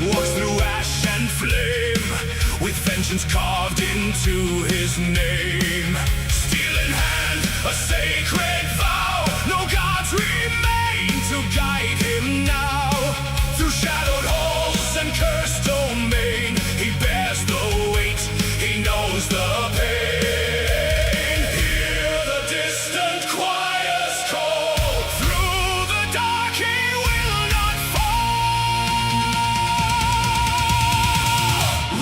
walks through ash and flame, with vengeance carved into his name. Steel in hand, a sacred vow, no gods remain to guide him now. Through shadowed halls and cursed domain, he bears the weight, he knows the pain. Hear the distant choirs call, through the dark he will not fall.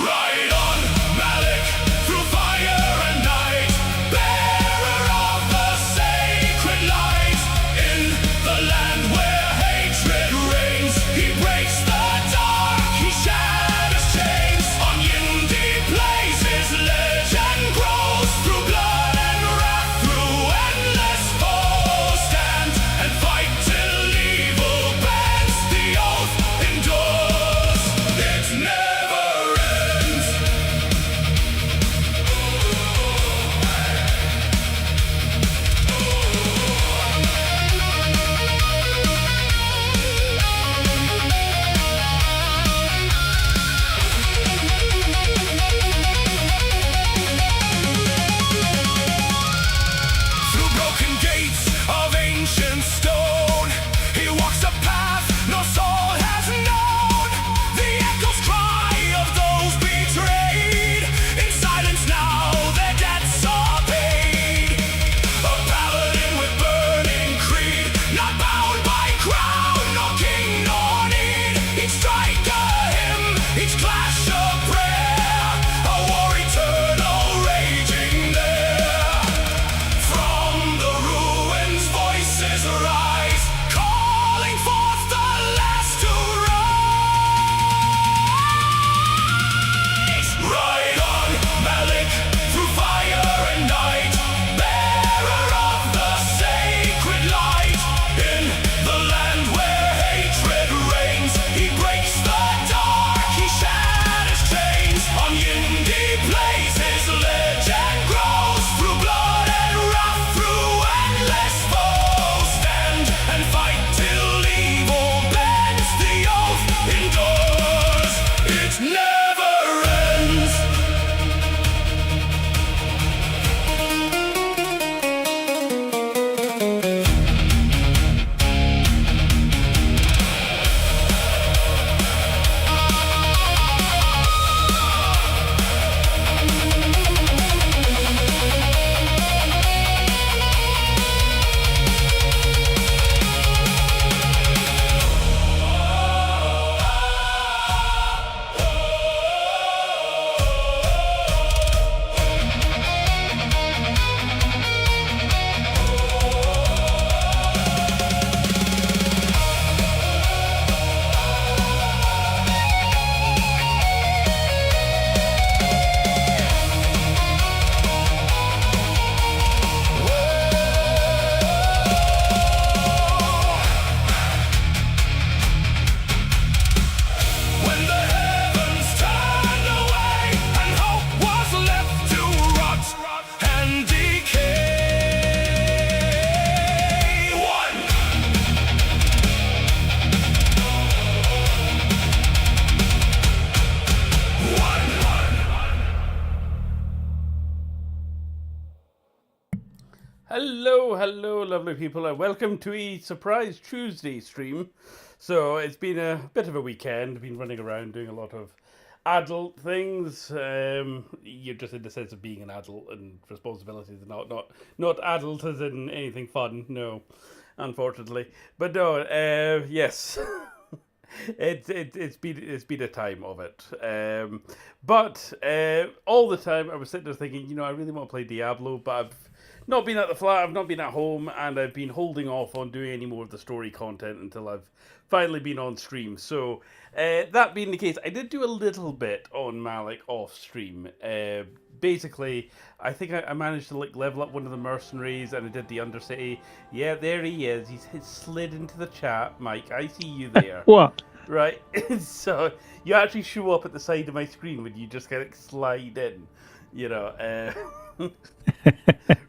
Ride on, Malic, through fire and night, bearer of the sacred light. In the land where hatred reigns, he breaks the dark, he shatters chains. On YindyPlayZ legend grows, through blood and wrath, through endless foes. Stand and fight till evil bends, the oath endures, it never ends. Through broken gates of ancient stone, he walks a path no soul has known. The echoes cry of those betrayed, in silence now their debts are paid. A paladin with burning creed, not bound by crown, nor king nor need. Each strike a hymn, each clash a prayer, a war eternal raging there. From the ruins voices rise, calling forth the last to rise. Ride on, Malic, through fire and night, bearer of the sacred light. In the land where hatred reigns, he breaks the dark, he shatters chains. On YindyPlayZ his legend grows, through blood and wrath, through endless foes. Stand and fight till evil bends, the oath endures, it never ends. When the heavens turned away and hope was left to rot and decay. One. Hello, lovely people, and welcome to a surprise Tuesday stream. So it's been a bit of a weekend. Been running around doing a lot of adult things. You're just in the sense of being an adult and responsibilities, not adult as in anything fun. No, unfortunately, but no. Yes. It's been a time of it, but all the time I was sitting there thinking, I really want to play Diablo, but I've not been at the flat, I've not been at home, and I've been holding off on doing any more of the story content until I've finally been on stream. So that being the case, I did do a little bit on Malic off stream. Basically, I think I managed to level up one of the mercenaries, and I did the Undercity. Yeah, there he is. He's slid into the chat, Mike. I see you there. What? Right. So you actually show up at the side of my screen when you just kind of slide in,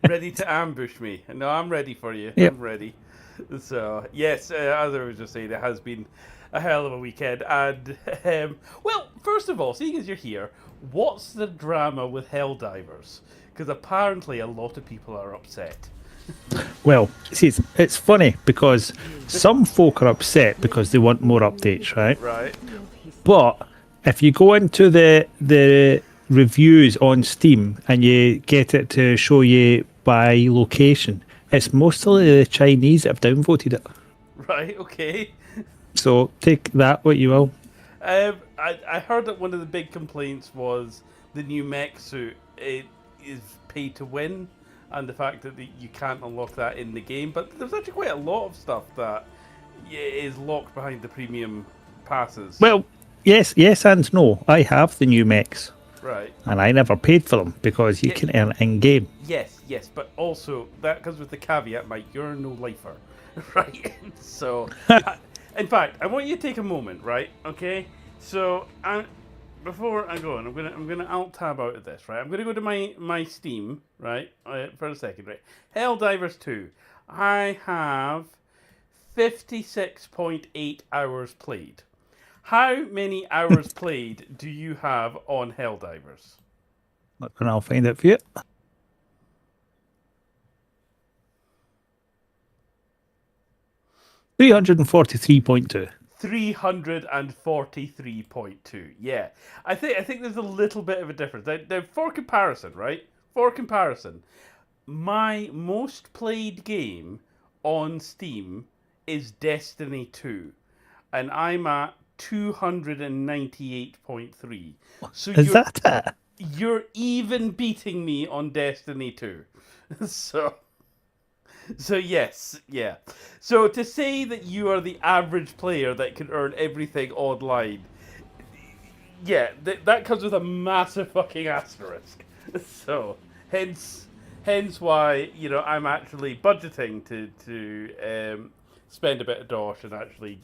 ready to ambush me. No, I'm ready for you. Yep. I'm ready. So yes, as I was just saying, it has been a hell of a weekend. And well, first of all, seeing as you're here, what's the drama with Helldivers? Because apparently a lot of people are upset. Well, see, it's funny because some folk are upset because they want more updates, right? Right. But if you go into the reviews on Steam and you get it to show you by location, it's mostly the Chinese that have downvoted it. Right. Okay. So take that what you will. I heard that one of the big complaints was the new mech suit. It is pay to win, and the fact that you can't unlock that in the game. But there's actually quite a lot of stuff that is locked behind the premium passes. Well, yes and no. I have the new mechs. Right. And I never paid for them because you can earn in-game. Yes, but also that comes with the caveat, Mike, you're no lifer, right? So, in fact, I want you to take a moment, right? Okay. So, before I go on, I'm gonna alt tab out of this, right? I'm gonna go to my Steam, right? For a second, right? Helldivers 2. I have 56.8 hours played. How many hours played do you have on Helldivers? Look, and I'll find it for you. 343.2. 343.2. Yeah, I think there's a little bit of a difference. Now, for comparison, right? For comparison, my most played game on Steam is Destiny 2, and I'm at 298.3. So Is that it? you're even beating me on Destiny 2. So yes, yeah. So to say that you are the average player that can earn everything online, yeah, that comes with a massive fucking asterisk. So hence why I'm actually budgeting to spend a bit of dosh and actually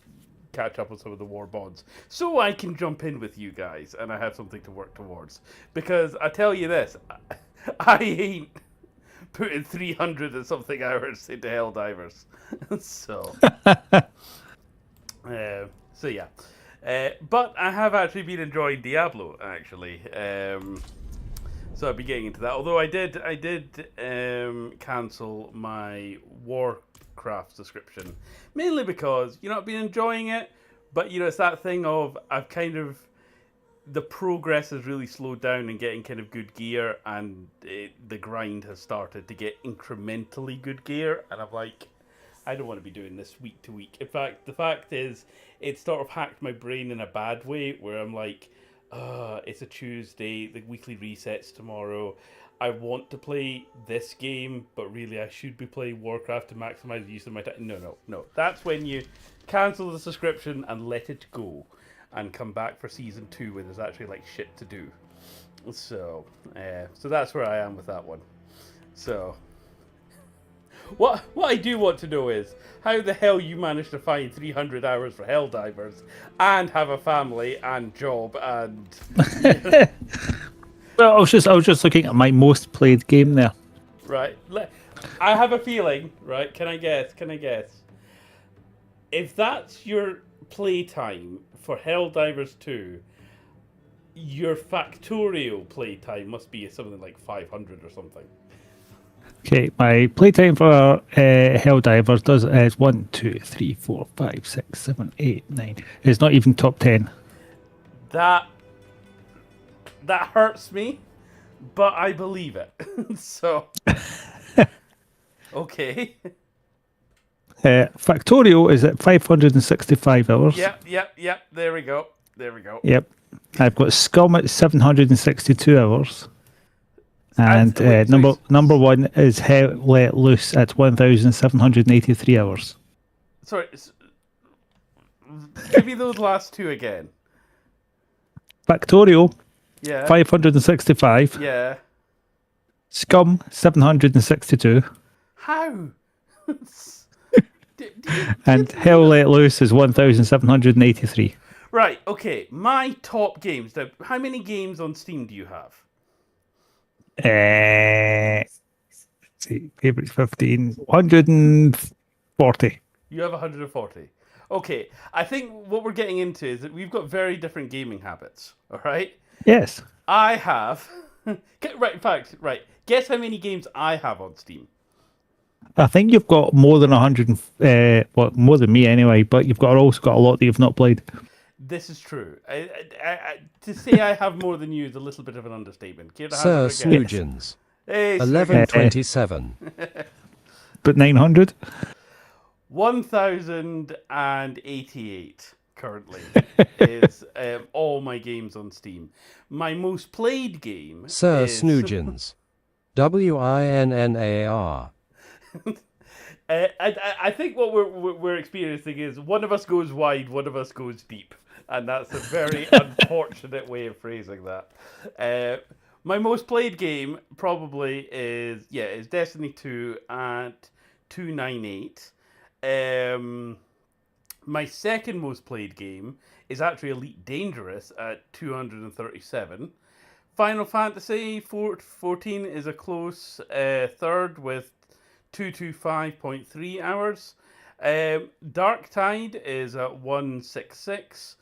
catch up on some of the war bonds, so I can jump in with you guys and I have something to work towards. Because I tell you this, I ain't putting 300 and something hours into Helldivers. So yeah. But I have actually been enjoying Diablo, actually. So I'll be getting into that. Although I did cancel my Warcraft subscription, mainly because I've been enjoying it, but it's that thing of the progress has really slowed down in getting kind of good gear, and the grind has started to get incrementally good gear, and I'm like, I don't want to be doing this week to week. In fact, the fact is, it sort of hacked my brain in a bad way, where I'm like, it's a Tuesday, the weekly resets tomorrow. I want to play this game, but really I should be playing Warcraft to maximize the use of my time. No. That's when you cancel the subscription and let it go, and come back for season 2 when there's actually like shit to do. So that's where I am with that one. So what I do want to know is how the hell you managed to find 300 hours for Helldivers and have a family and job and Well, I was just looking at my most played game there. right. I have a feeling, right? Can I guess? If that's your playtime for Helldivers 2, your Factorio playtime must be something like 500 or something. Okay, my playtime for Helldivers is 1, 2, 3, 4, 5, 6, 7, 8, 9. It's not even top 10. That hurts me, but I believe it. So, okay. Factorio is at 565 hours. Yep. There we go. Yep. I've got Scum at 762 hours. And wait, number one is Hell Let Loose at 1,783 hours. Sorry. Give me those last two again. Factorio, Yeah. 565. Yeah. Scum, 762. How? And Hell Let Loose is 1,783. Right, okay. My top games. Now, how many games on Steam do you have? See, favorites 15, 140. You have 140. Okay, I think what we're getting into is that we've got very different gaming habits. All right, Yes. I have right. In fact, right. Guess how many games I have on Steam? I think you've got more than 100, well, more than me anyway, but you've also got a lot that you've not played. This is true. To say I have more than you is a little bit of an understatement. Care to Sir hazard a guess? Snoogins. Hey, 1127. But 900? 1,088 currently is all my games on Steam. My most played game Sir is... Snoogins. WINNAR. I think what we're experiencing is one of us goes wide, one of us goes deep, and that's a very unfortunate way of phrasing that. My most played game probably is Destiny 2 at 298. My second most played game is actually Elite Dangerous at 237. Final Fantasy 14 is a close third with 225.3 hours. Dark Tide is at 166.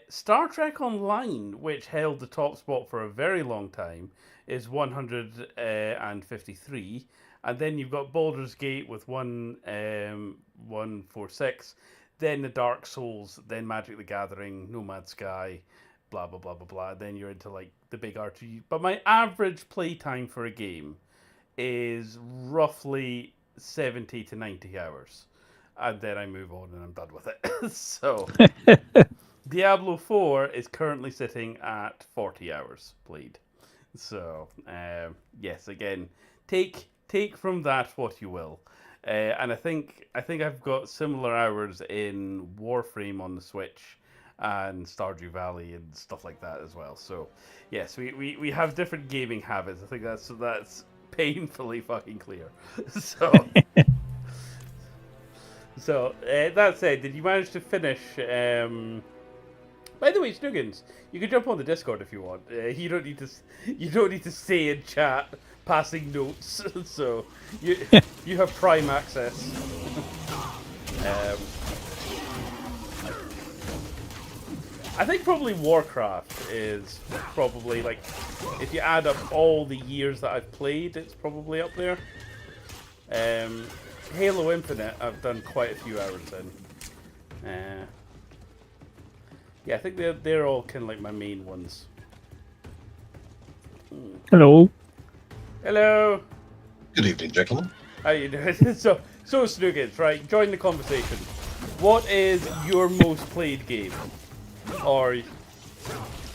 Star Trek Online, which held the top spot for a very long time, is 153. And then you've got Baldur's Gate with 146. Then the Dark Souls, then Magic the Gathering, Nomad Sky, blah, blah, blah, blah, blah. Then you're into like the big RPG. But my average playtime for a game is roughly 70 to 90 hours. And then I move on and I'm done with it. So, Diablo 4 is currently sitting at 40 hours played. So, yes, again, take from that what you will. And I think I've got similar hours in Warframe on the Switch and Stardew Valley and stuff like that as well. So, yes, we have different gaming habits. I think that's painfully fucking clear. So, that said, did you manage to finish? By the way, Snoogins, you can jump on the Discord if you want. You don't need to stay in chat passing notes. So you have prime access. I think probably Warcraft is probably like, if you add up all the years that I've played, it's probably up there. Halo Infinite, I've done quite a few hours in. Yeah, I think they're all kind of like my main ones. Hello. Hello. Good evening, gentlemen. How you doing? So Snoogins, right? Join the conversation. What is your most played game? Or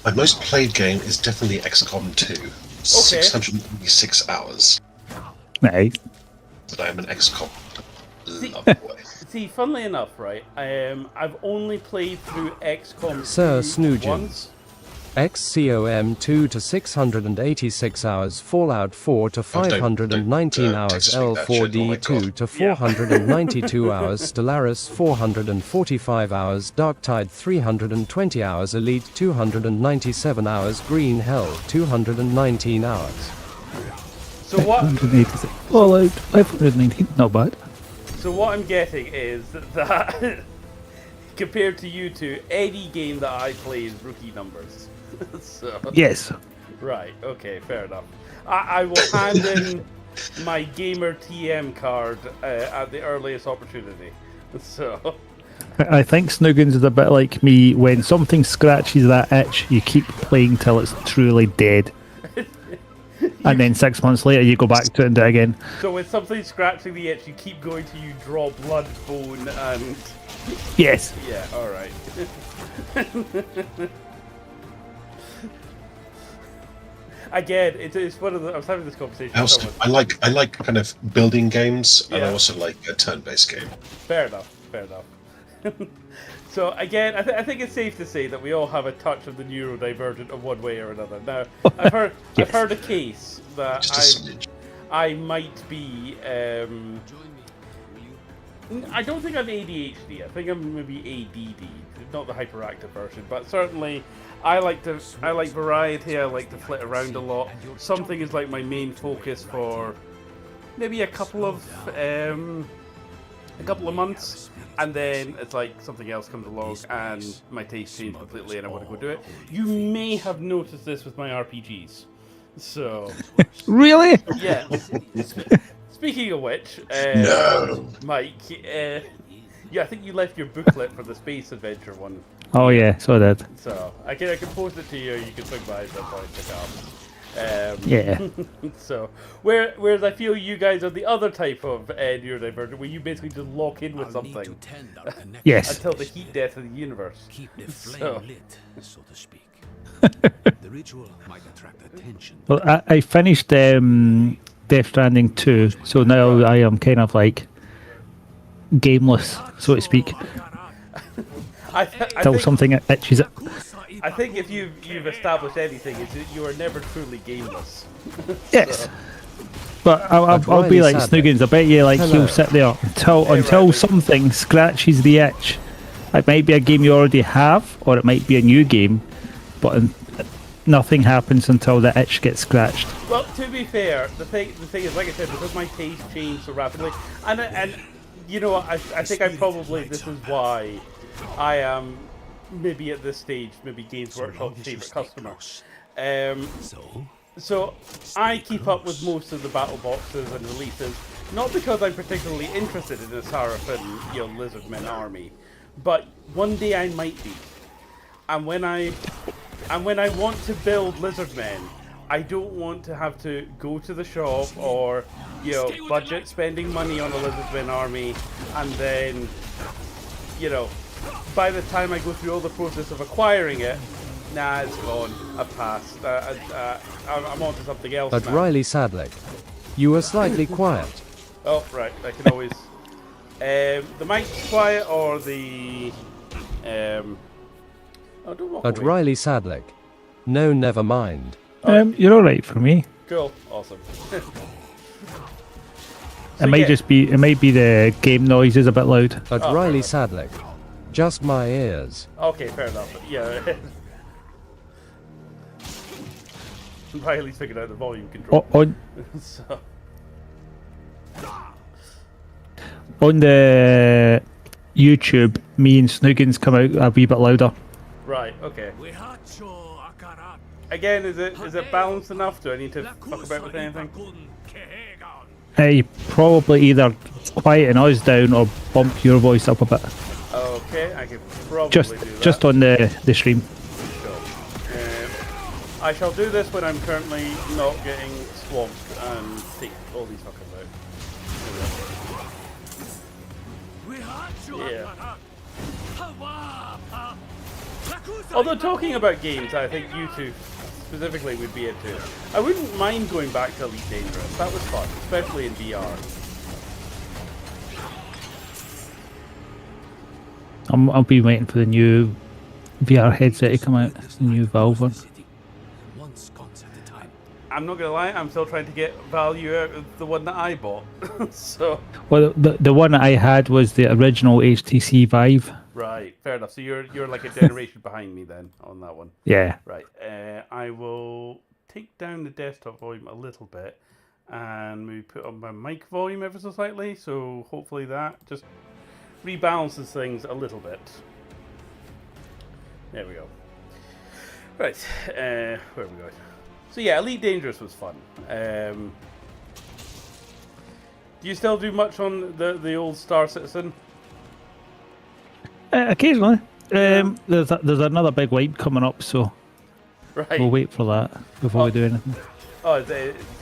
My most played game is definitely XCOM 2. 686 hours. Nice. But I am an XCOM lover. see, funnily enough, right? I've only played through XCOM Sir 2 Snoogins. once. XCOM 2 to 686 hours, Fallout 4 to 519 hours, text me that shit, oh my L4D 2 God. to 492 hours, Stellaris 445 hours, Darktide 320 hours, Elite 297 hours, Green Hell 219 hours. So what? 586. Fallout 519. Not bad. So what I'm getting is that compared to you two, any game that I play is rookie numbers. So Yes. right, okay, fair enough. I will hand in my gamer TM card at the earliest opportunity. So I think Snoogins is a bit like me. When something scratches that itch, you keep playing till it's truly dead. And then 6 months later, you go back to it and do it again. So with something scratching the itch, you keep going till you draw blood, bone, and Yes. yeah, all right. Again, it's one of the. I was having this conversation. I With also someone. I like kind of building games, and I Yeah. also like a turn-based game. Fair enough. Fair enough. So again, I think it's safe to say that we all have a touch of the neurodivergent of one way or another. Now, I've Yes. heard a case that Just a smidge. I might be. I don't think I'm ADHD. I think I'm maybe ADD, not the hyperactive version, but certainly I like variety. I like to flit around a lot. Something is like my main focus for maybe a couple of a couple of months, and then it's like something else comes along and my taste changed completely and I want to go do it. You may have noticed this with my RPGs. So, Really? yeah. Speaking of which, No. Mike, yeah, I think you left your booklet for the Space Adventure one. Oh yeah, so I did. So, I can post it to you, you can swing by at some point and pick it up. Yeah. So, whereas I feel you guys are the other type of neurodivergent, where you basically just lock in with something Yes. until the heat death of the universe. Keep the flame So- lit, so to speak. The ritual might attract attention. Well, I finished Death Stranding 2, so now I am kind of like gameless, so to speak, I till think, something itches it. I think if you've established anything, is that you are never truly gameless. Yes. But I'll Riley be like Sadler. Snoogans. I bet you like Hello. he'll sit there until Riley. something scratches the itch. It might be a game you already have, or it might be a new game, but nothing happens until the itch gets scratched. Well, to be fair, the thing is, like I said, because my taste changed so rapidly, and you know, I think this is why I am maybe at this stage maybe Games Workshop's favorite customer. So I keep up with most of the battle boxes and releases, not because I'm particularly interested in the Sarafin, Lizardmen army, but one day I might be. And when I want to build Lizardmen, I don't want to have to go to the shop or, budget spending money on a Lizardmen army, and then, by the time I go through all the process of acquiring it, nah, it's gone. I've passed. I'm on to something else But now. Riley Sadlick, you were slightly quiet. Oh, right. I can always... the mic's quiet or the... Oh, don't walk But away. Riley Sadlick, no, never mind. You're all right for me. Cool. Awesome. It might be the game noises a bit loud. But Oh, Riley fair Sadlick, just my ears. Okay, fair enough. Yeah. Riley's figured out the volume control. On So, on the YouTube, me and Snoogans come out a wee bit louder. right. Okay. Again, is it balanced enough? Do I need to fuck about with anything? I probably either quieten us down or bump your voice up a bit. Okay, I can probably Just do that. just on the stream. Sure. I shall do this when I'm currently not getting swamped and take all these fuckers out. Yeah. Although talking about games, I think you two specifically would be into it. I wouldn't mind going back to Elite Dangerous. That was fun, especially in VR. I'll be waiting for the new VR headset to come out. The new Valve one. I'm not gonna lie, I'm still trying to get value out of the one that I bought. So, Well, the one I had was the original HTC Vive. right, fair enough. So you're like a generation behind me then on that one. Yeah. Right, I will take down the desktop volume a little bit and maybe put up my mic volume ever so slightly. So hopefully that just rebalances things a little bit. There we go. Right, where are we going? So yeah, Elite Dangerous was fun. Do you still do much on the old Star Citizen? Occasionally. There's another big wipe coming up, so Right. we'll wait for that before we do anything. Oh,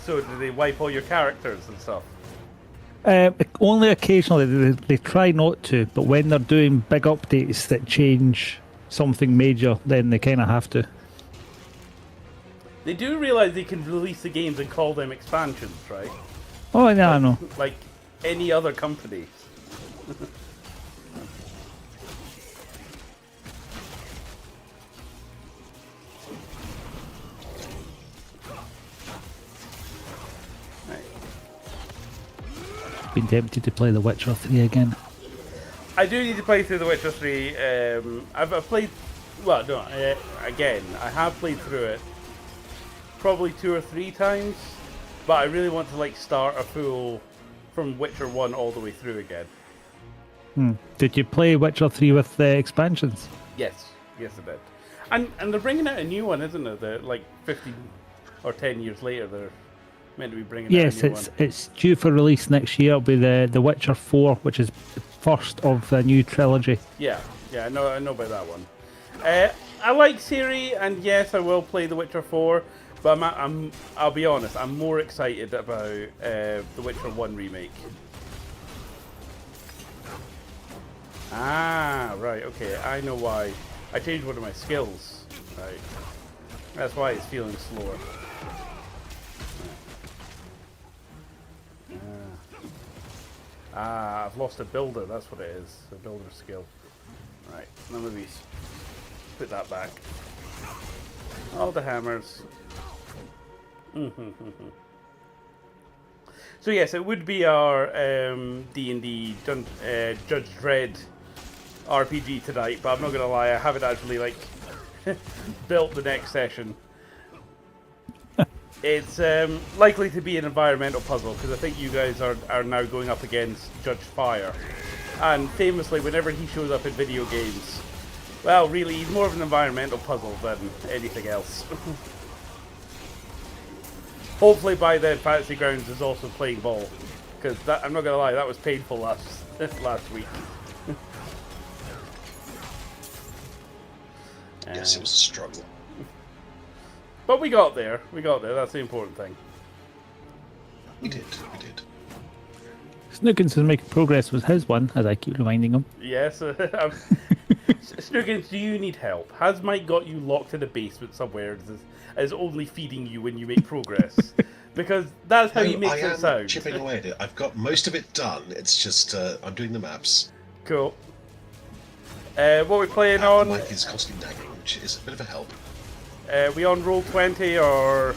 so do they wipe all your characters and stuff? Only occasionally. They try not to, but when they're doing big updates that change something major, then they kind of have to. They do realize they can release the games and call them expansions, right? Oh, yeah, I know. Like any other company. Been tempted to play The Witcher 3 again. I do need to play through The Witcher 3. I've played... Well, no, again, I have played through it probably 2 or 3 times, but I really want to like start a full from Witcher 1 all the way through again. Did you play Witcher 3 with the expansions? Yes, yes, I did. And they're bringing out a new one, isn't it? They're like 15 or 10 years later, they're meant to be bringing Yes, out a new one. it's due for release next year. It'll be the Witcher 4, which is the first of the new trilogy. Yeah, I know about that one. I like Ciri, and yes, I will play The Witcher 4. But I'll be honest, I'm more excited about The Witcher 1 remake. Ah, right, okay, I know why. I changed one of my skills. Right. That's why it's feeling slower. I've lost a builder, that's what it is. A builder skill. Right, let me put that back. All the hammers. So yes, it would be our D&D Judge Dredd RPG tonight, but I'm not gonna lie, I haven't actually like built the next session. It's likely to be an environmental puzzle because I think you guys are now going up against Judge Fire, and famously, whenever he shows up in video games, well, really, he's more of an environmental puzzle than anything else. Hopefully by then Fantasy Grounds is also playing ball. Because I'm not going to lie, that was painful last week. Yes, it was a struggle. But we got there. That's the important thing. We did. Snookins is making progress with his one, as I keep reminding him. Yes. Snookins, do you need help? Has Mike got you locked in a basement somewhere as only feeding you when you make progress? Because that's how he makes it sound. I am chipping away at it. I've got most of it done. It's just I'm doing the maps. Cool. What are we playing on? Mike is constantly nagging, which is a bit of a help. We on roll 20 or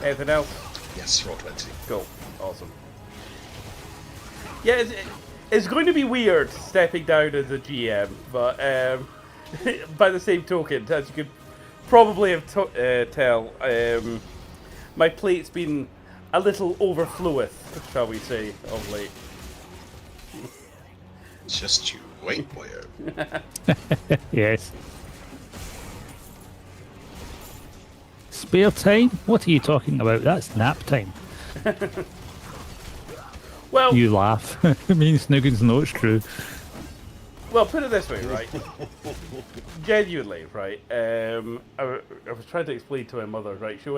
anything else? Yes, roll 20. Cool. Awesome. Yeah, it's going to be weird stepping down as a GM, but by the same token, as you could probably have tell, my plate's been a little overfloweth, shall we say, of late. Just you wait, boyo. Yes. Spare time? What are you talking about? That's nap time. Well, You laugh. It means Snookins know it's true. well, put it this way, right? Genuinely, right? I was trying to explain to my mother, right? She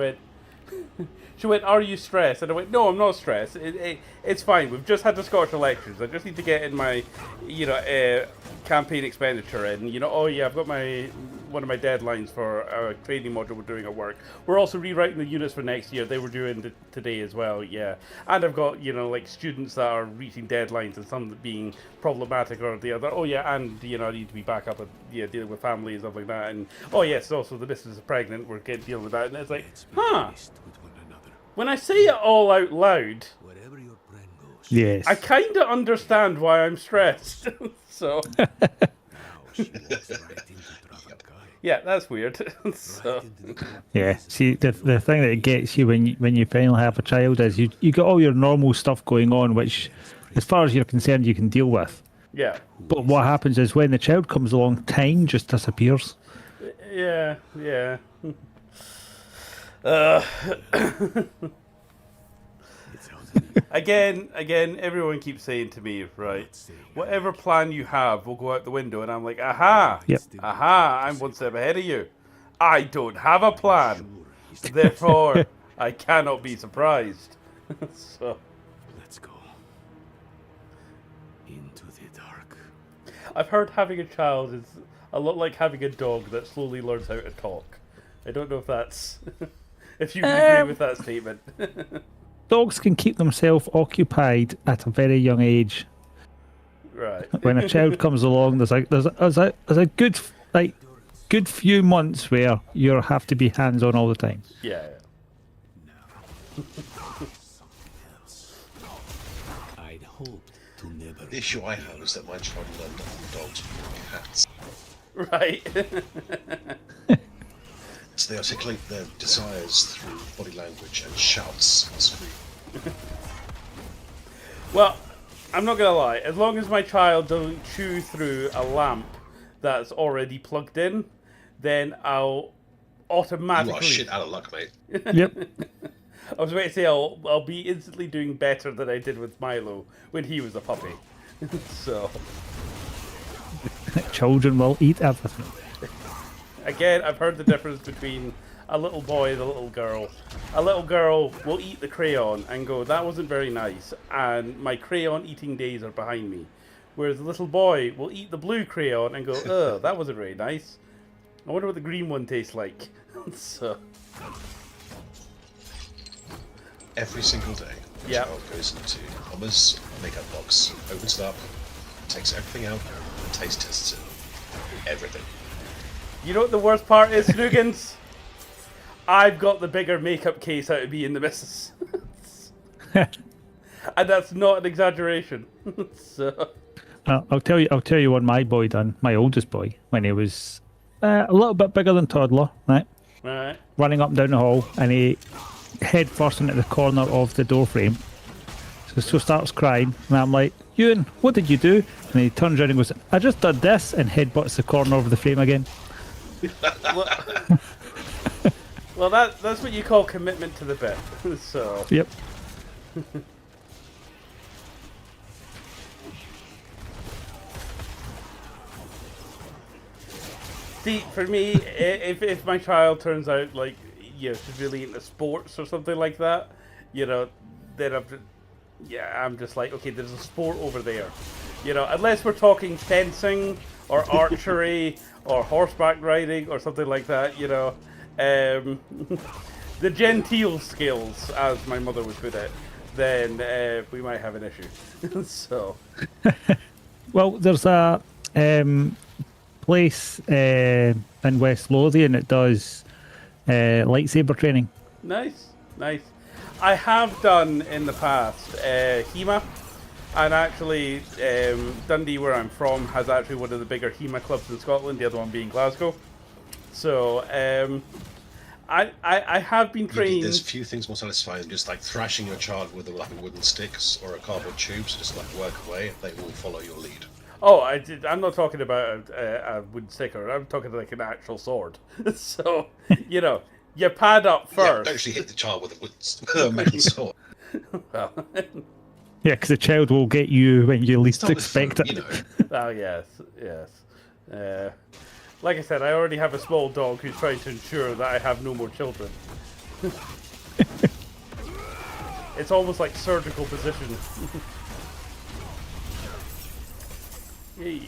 went, "Are you stressed?" And I went, "No, I'm not stressed. It's fine. We've just had the Scottish elections. I just need to get in my, campaign expenditure in. Oh yeah, I've got one of my deadlines for a training module we're doing at work. We're also rewriting the units for next year. They were doing today as well, yeah. And I've got students that are reaching deadlines and some being problematic or the other. Oh yeah, and I need to be back up at dealing with family and stuff like that. And oh yes, also the missus is pregnant. We're dealing with that. And it's like, huh." When I say it all out loud, Wherever your brain goes. Yes. I kind of understand why I'm stressed. So, Now she walks right into traffic guy. yeah, that's weird. So, Right into the Yeah. See, the thing that gets you when you finally have a child is you got all your normal stuff going on, which, as far as you're concerned, you can deal with. yeah. But what happens is when the child comes along, time just disappears. Yeah. Again, everyone keeps saying to me, right, whatever plan you have will go out the window, and I'm like, aha, Yep. I'm one step ahead of you. I don't have a plan, therefore I cannot be surprised. So Let's go. Into the dark. I've heard having a child is a lot like having a dog that slowly learns how to talk. I don't know if that's if you can agree with that statement. Dogs can keep themselves occupied at a very young age. Right. When a child comes along, there's a good few months where you have to be hands on all the time. Yeah. I'd hoped to never. The issue I have is that my child learned other dogs from cats. Right. So they articulate their desires through body language and shouts and scream. Well, I'm not gonna lie. As long as my child doesn't chew through a lamp that's already plugged in, then I'll automatically. You are shit out of luck, mate. Yep. I was about to say I'll be instantly doing better than I did with Milo when he was a puppy. So Children will eat everything. again, I've heard the difference between a little boy and a little girl. A little girl will eat the crayon and go, "That wasn't very nice," and my crayon eating days are behind me. Whereas the little boy will eat the blue crayon and go, "Ugh, that wasn't very nice. I wonder what the green one tastes like." So Every single day, the Yeah. child goes into Mama's makeup box, opens it up, takes everything out, and taste tests it. Everything. you know what the worst part is, Snoogans? I've got the bigger makeup case out of me and the missus. And that's not an exaggeration. So I'll tell you what my boy done. My oldest boy, when he was a little bit bigger than toddler, right? Right. Running up and down the hall, and he head first into the corner of the door frame. So starts crying, and I'm like, "Ewan, what did you do?" And he turns around and goes, "I just did this," and headbutts the corner of the frame again. Well, that's what you call commitment to the bit. So Yep. see, for me, if my child turns out like she's really into sports or something like that, then I'm just like, okay, there's a sport over there. Unless we're talking fencing or archery or horseback riding or something like that, the genteel skills, as my mother would put it, then we might have an issue. So, Well, there's a place in West Lothian that does lightsaber training. nice. I have done in the past HEMA, and actually Dundee, where I'm from, has actually one of the bigger HEMA clubs in Scotland, the other one being Glasgow. So I have been trained. There's few things more satisfying than just like thrashing your child with like a wooden sticks or a cardboard tube, so just like work away, they will follow your lead. Oh, I'm not talking about a wooden sticker. I'm talking like an actual sword. So, you pad up Yeah, first. don't actually hit the child with a metal sword. Well, Yeah, because the child will get you when you least Start with expect fun, it. oh, yes. Like I said, I already have a small dog who's trying to ensure that I have no more children. It's almost like surgical precision. Yay.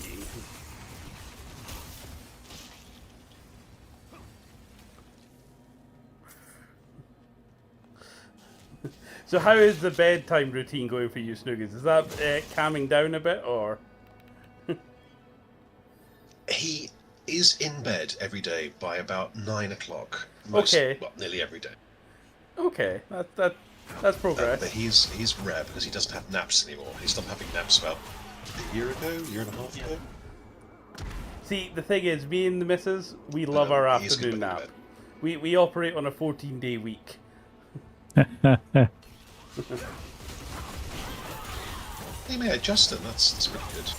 So how is the bedtime routine going for you, Snoogans? Is that calming down a bit, or? He is in bed every day by about 9 o'clock. Okay. Well, nearly every day. Okay, that's progress. But he's rare because he doesn't have naps anymore. He stopped having naps about a year and a half ago. See, the thing is, me and the missus, we love our He's afternoon going to nap. bed. We operate on a 14-day week. He may adjust it. That's pretty good.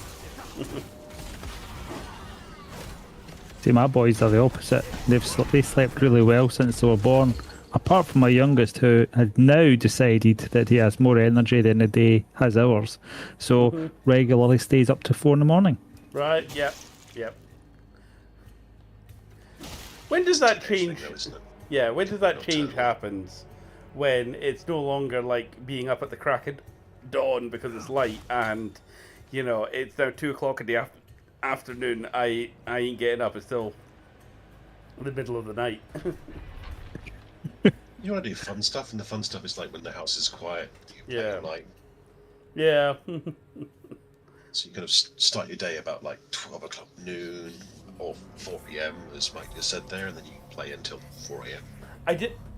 See, my boys are the opposite. They slept really well since they were born. Apart from my youngest, who has now decided that he has more energy than the day has hours, so regularly stays up to 4 in the morning. Right? Yep. When does that change? Though, isn't it? Yeah, when does that Not change totally. happens? When it's no longer like being up at the crack of dawn because it's light, and it's now 2 o'clock in the afternoon. I ain't getting up. It's still the middle of the night. You want to do fun stuff, and the fun stuff is like when the house is quiet. You play Yeah. at night. Yeah. So you kind of start your day about like 12 o'clock noon or 4 p.m. as Mike just said there, and then you play until 4 a.m.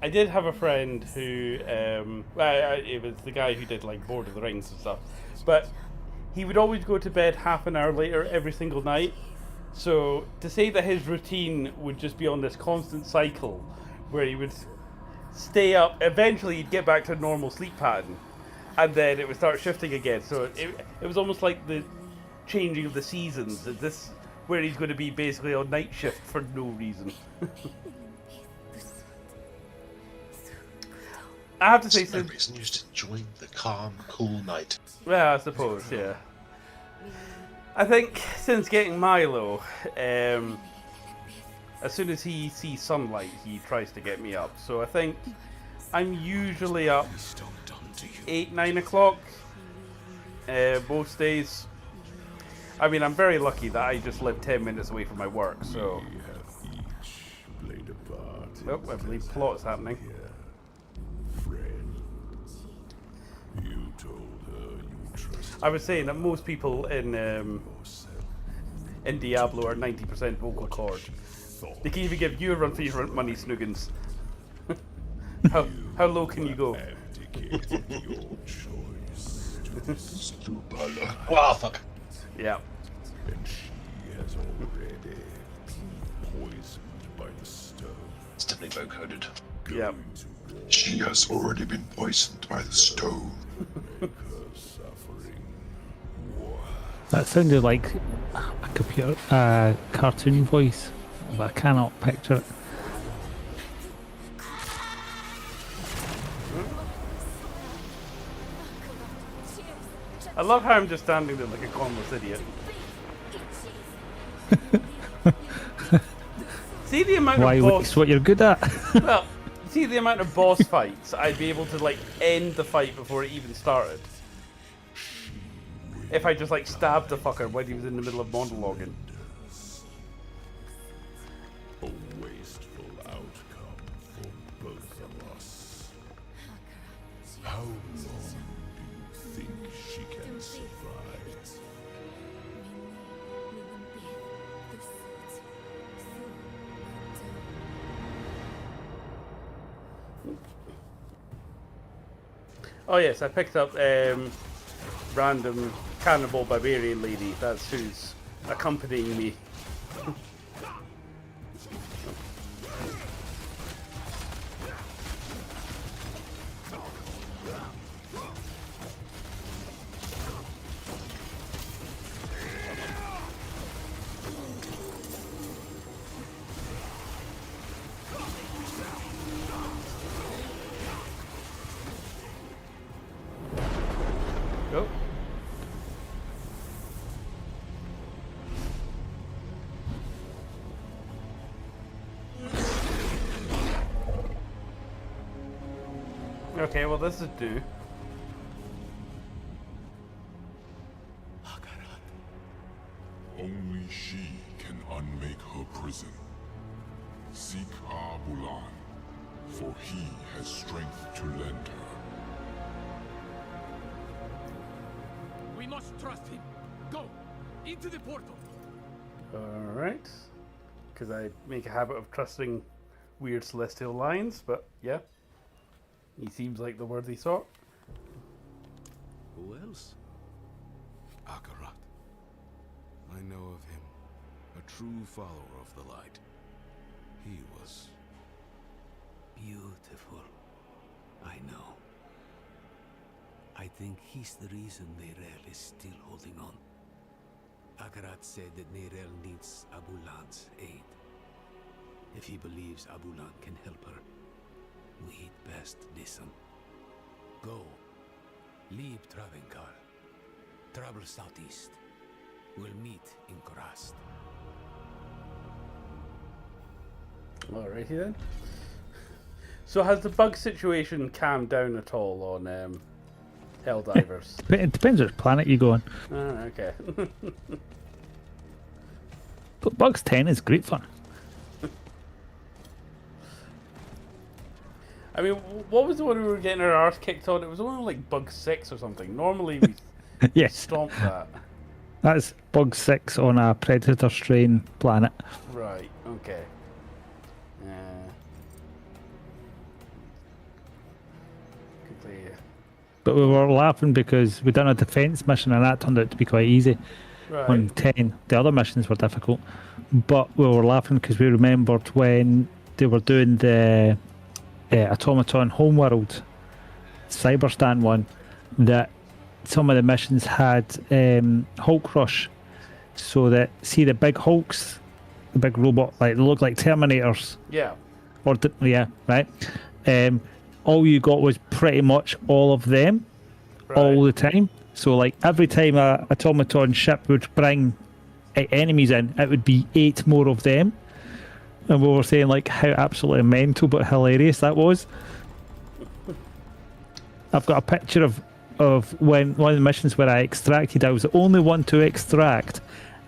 I did have a friend who it was the guy who did like Lord of the Rings and stuff, but he would always go to bed half an hour later every single night. So to say that his routine would just be on this constant cycle where he would stay up, eventually he'd get back to a normal sleep pattern, and then it would start shifting again. So it was almost like the changing of the seasons. Is this where he's going to be basically on night shift for no reason? I have to say, There's no reason, you just enjoying the calm, cool night. well, I suppose, yeah. I think since getting Milo, as soon as he sees sunlight, he tries to get me up. So I think I'm usually up 8, 9 o'clock most days. I mean, I'm very lucky that I just live 10 minutes away from my work, so... Oh, I believe plot is happening. I was saying that most people in Diablo are 90% vocal cord. They can even give you a run for your money, Snoogans. How low can you go? Oh, fuck. Yeah. And she has already been poisoned by the stone. It's definitely vocoded. Yeah. She has already been poisoned by the stone. Make her suffering. That sounded like a computer, cartoon voice, but I cannot picture it. I love how I'm just standing there like a harmless idiot. See the amount Why of would boss... it's what you're good at? Well, see the amount of boss fights I'd be able to like end the fight before it even started. If I just like stabbed the fucker when he was in the middle of monologuing. A wasteful outcome for both of us. How long do you think she can survive? Oh yes, I picked up random cannibal barbarian lady. That's who's accompanying me. Go. Okay, well this is due. Only she can unmake her prison. Seek Abulan, for he has strength to lend her. We must trust him. Go into the portal. Alright. Because I make a habit of trusting weird celestial lines, but yeah. He seems like the worthy sort. Who else? Akarat. I know of him. A true follower of the light. He was beautiful. I know. I think he's the reason Neyrelle is still holding on. Akarat said that Neyrelle needs Abulan's aid. If he believes Abulan can help her, we'd best listen. Go. Leave Travenkar. Travel southeast. We'll meet in Korast. Alrighty then. So has the bug situation calmed down at all on Helldivers? It depends which planet you go on. Oh, okay. But Bugs 10 is great fun. I mean, what was the one we were getting our arse kicked on? It was only like bug 6 or something. Normally we Yes, stomp that. that's Bug 6 on a Predator strain planet. Right, okay. But we were laughing because we done a defense mission and that turned out to be quite easy. Right. On 10, the other missions were difficult. But we were laughing because we remembered when they were doing the Automaton Homeworld Cyberstan one, that some of the missions had Hulk rush, so that see the big Hulks, the big robot, like they look like Terminators, Yeah. or yeah, right. All you got was pretty much all of them all the time. So like every time a automaton ship would bring enemies in, it would be 8 more of them. And we were saying like how absolutely mental but hilarious that was. I've got a picture of when one of the missions where I extracted, I was the only one to extract,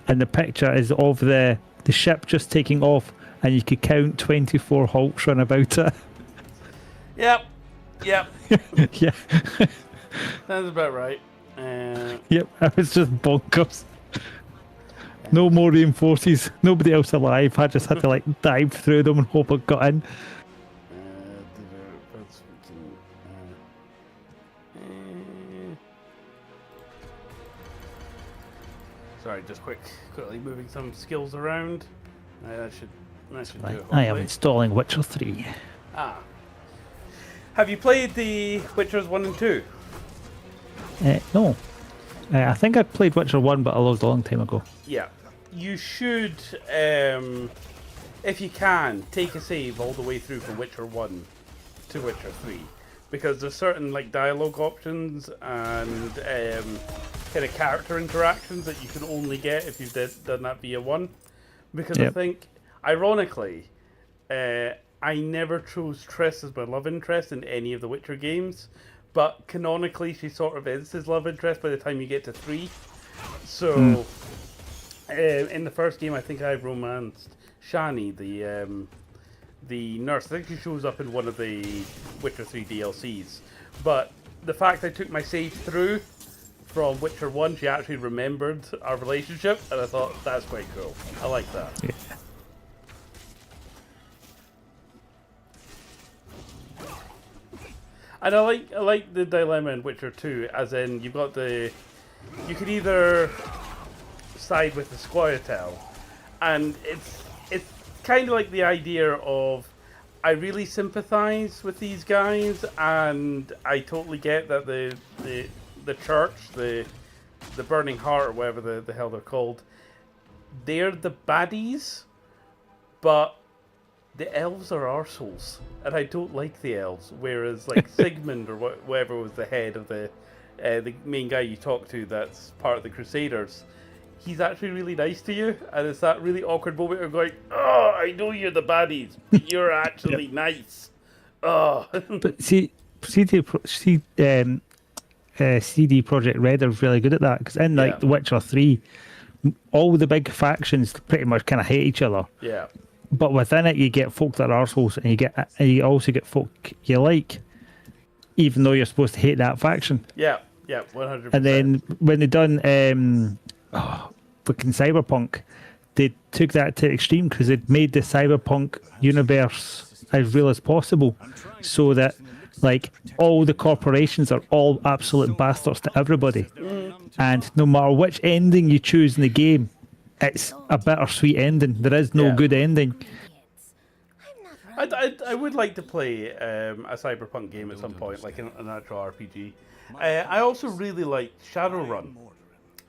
and the picture is of the ship just taking off, and you could count 24 Hulks run about it. Yep. Yeah. Sounds about right. Yep, I was just bonkers. No more reinforces, nobody else alive. I just had to like dive through them and hope I got in. Sorry, just quickly moving some skills around. That should do it. I am Hopefully. installing Witcher 3. Have you played the Witchers 1 and 2? No. I think I played Witcher 1, but I lost a long time ago. Yeah. You should, if you can, take a save all the way through from Witcher 1 to Witcher 3. Because there's certain like dialogue options and kind of character interactions that you can only get if you've done that via 1. Because I think, ironically, I never chose Triss as my love interest in any of the Witcher games, but canonically she sort of is his love interest by the time you get to 3. So, in the first game, I think I romanced Shani, the nurse. I think she shows up in one of the Witcher 3 DLCs. But the fact I took my save through from Witcher 1, she actually remembered our relationship, and I thought, that's quite cool. I like that. Yeah. And I like the dilemma in Witcher 2, as in you could either side with the Squire-Tell, and it's kind of like the idea of I really sympathise with these guys, and I totally get that the church, the Burning Heart, or whatever the hell they're called, they're the baddies, but the elves are arseholes, and I don't like the elves. Whereas like Sigmund or whatever was the head of the main guy you talk to that's part of the Crusaders, he's actually really nice to you, and it's that really awkward moment of going, oh, I know you're the baddies, but you're actually nice. Oh. But CD Projekt Red are really good at that, because in like The Witcher 3, all the big factions pretty much kind of hate each other. Yeah. But within it, you get folk that are arseholes, and you also get folk you like, even though you're supposed to hate that faction. Yeah, 100%. And then when they done fucking Cyberpunk, they took that to extreme because they'd made the Cyberpunk universe as real as possible, so that like all the corporations are all absolute bastards to everybody, and no matter which ending you choose in the game, it's a bittersweet ending. There is no good ending. I would like to play a Cyberpunk game at some point, like an actual RPG. I also really liked Shadowrun.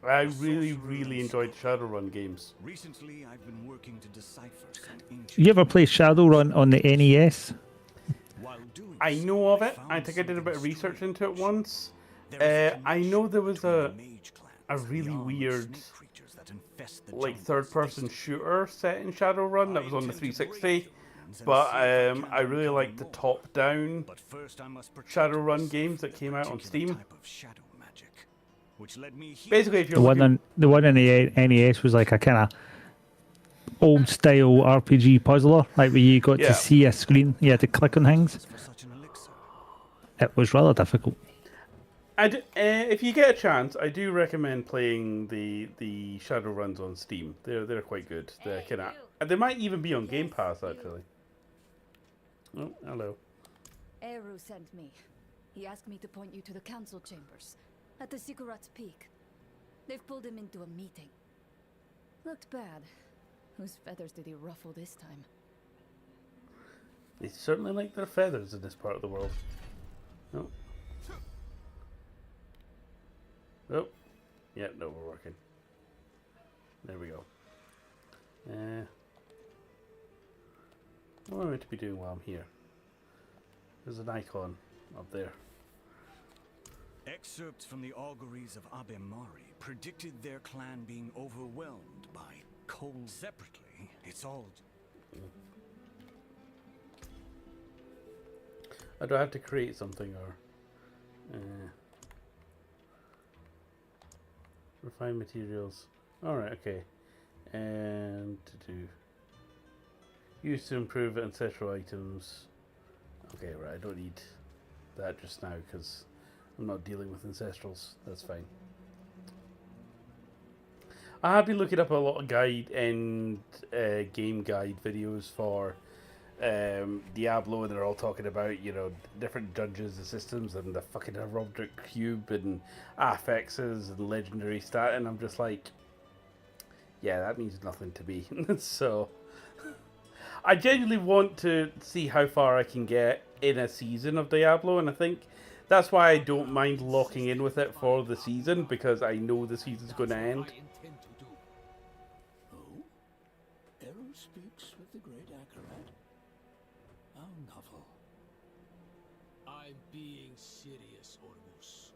I really enjoyed Shadowrun games. Recently, I've been working to decipher some ancient. You ever play Shadowrun on the NES? I know of it. I think I did a bit of research into it once. I know there was a really weird like third-person shooter set in Shadowrun that was on the 360, but I really liked the top-down Shadowrun games that came out on Steam. Basically, if you're The one in the NES was like a kind of old-style RPG puzzler, like where you got to see a screen, you had to click on things. It was rather difficult. If you get a chance, I do recommend playing the Shadowruns on Steam. They're quite good. They might even be on Game Pass actually. Oh, hello. Eru sent me. He asked me to point you to the council chambers at the Sikurat's Peak. They've pulled him into a meeting. Looked bad. Whose feathers did he ruffle this time? They certainly like their feathers in this part of the world. Oh. Oh, yeah, no, we're working. There we go. What am I meant to be doing while I'm here? There's an icon up there. Excerpts from the auguries of Abemari predicted their clan being overwhelmed by cold. Separately, it's all... Do I have to create something or... refine materials. Alright, okay. And to do... Used to improve ancestral items. Okay, right, I don't need that just now because I'm not dealing with ancestrals. That's fine. I have been looking up a lot of guide and game guide videos for Diablo, and they're all talking about, you know, different dungeons and systems and the fucking Heraldic Cube and affixes and legendary stat, and I'm just like, yeah, that means nothing to me. So I genuinely want to see how far I can get in a season of Diablo, and I think that's why I don't mind locking in with it for the season, because I know the season's going to end. Oh? Eru speaks with the great Akarat? How novel. I'm being serious, Ormus.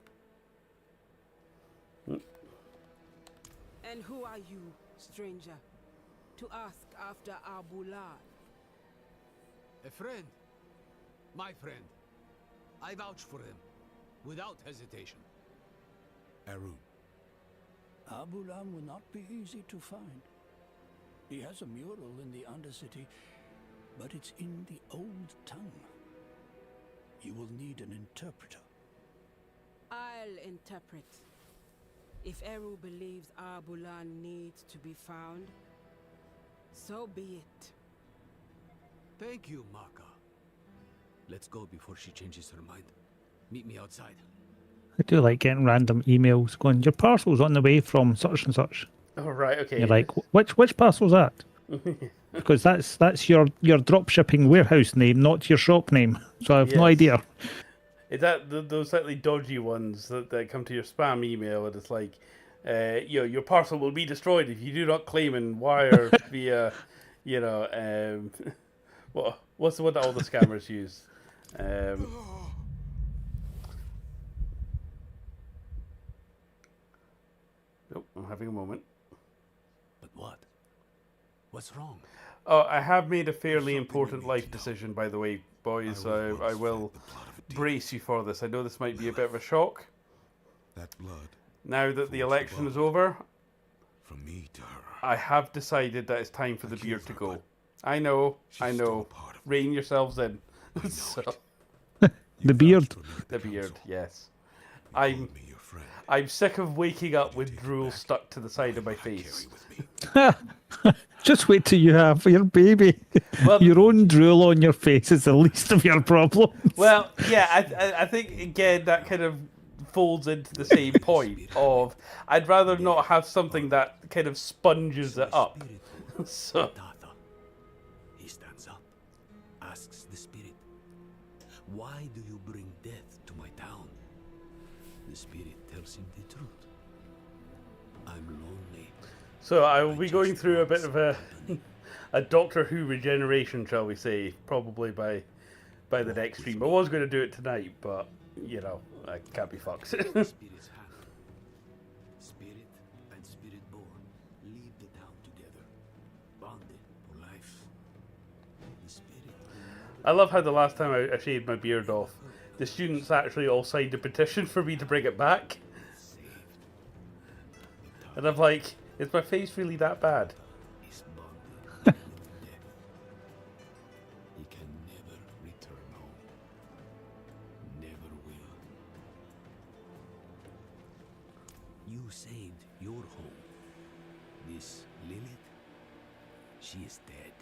And who are you, stranger, to ask after Abulan? A friend. My friend. I vouch for him, without hesitation. Eru. Abulan will not be easy to find. He has a mural in the Undercity, but it's in the old tongue. You will need an interpreter. I'll interpret. If Eru believes Abulan needs to be found, so be it. Thank you, Maka. Let's go before she changes her mind. Meet me outside. I do like getting random emails going, your parcel's on the way from such and such. Oh, right, okay. You're like, which parcel's that? Because that's your drop shipping warehouse name, not your shop name. So I have no idea. Is that those slightly dodgy ones that come to your spam email, and it's like, your parcel will be destroyed if you do not claim and wire via, what's the one that all the scammers use? Nope, I'm having a moment. But what? What's wrong? Oh, I have made a fairly important life decision, by the way, boys. I will brace you for this. I know this might be a bit of a shock. That blood. Now that the election is over, From me to her. I have decided that it's time for the beard to go. I know. Rein yourselves in. So, The beard. the beard, yes. I'm sick of waking up with drool stuck to the side of my face. Just wait till you have your baby. Well, your own drool on your face is the least of your problems. Well, yeah, I think, again, that kind of folds into the same point of I'd rather not have something that kind of sponges it up. So, He stands up, asks the spirit, why do you bring death to my town? The spirit tells him the truth. I'm lonely. so I will be going through a bit of a Doctor Who regeneration, shall we say, probably by the next stream. I was going to do it tonight, but, I can't be fucked. Spirit's hand. Spirit and spirit born leave the town together, bonded for life. The spirit. I love how the last time I shaved my beard off, the students actually all signed a petition for me to bring it back. And I'm like, is my face really that bad? Is bonded with death. He can never return home. Never will. You saved your home. This Lilith, she is dead.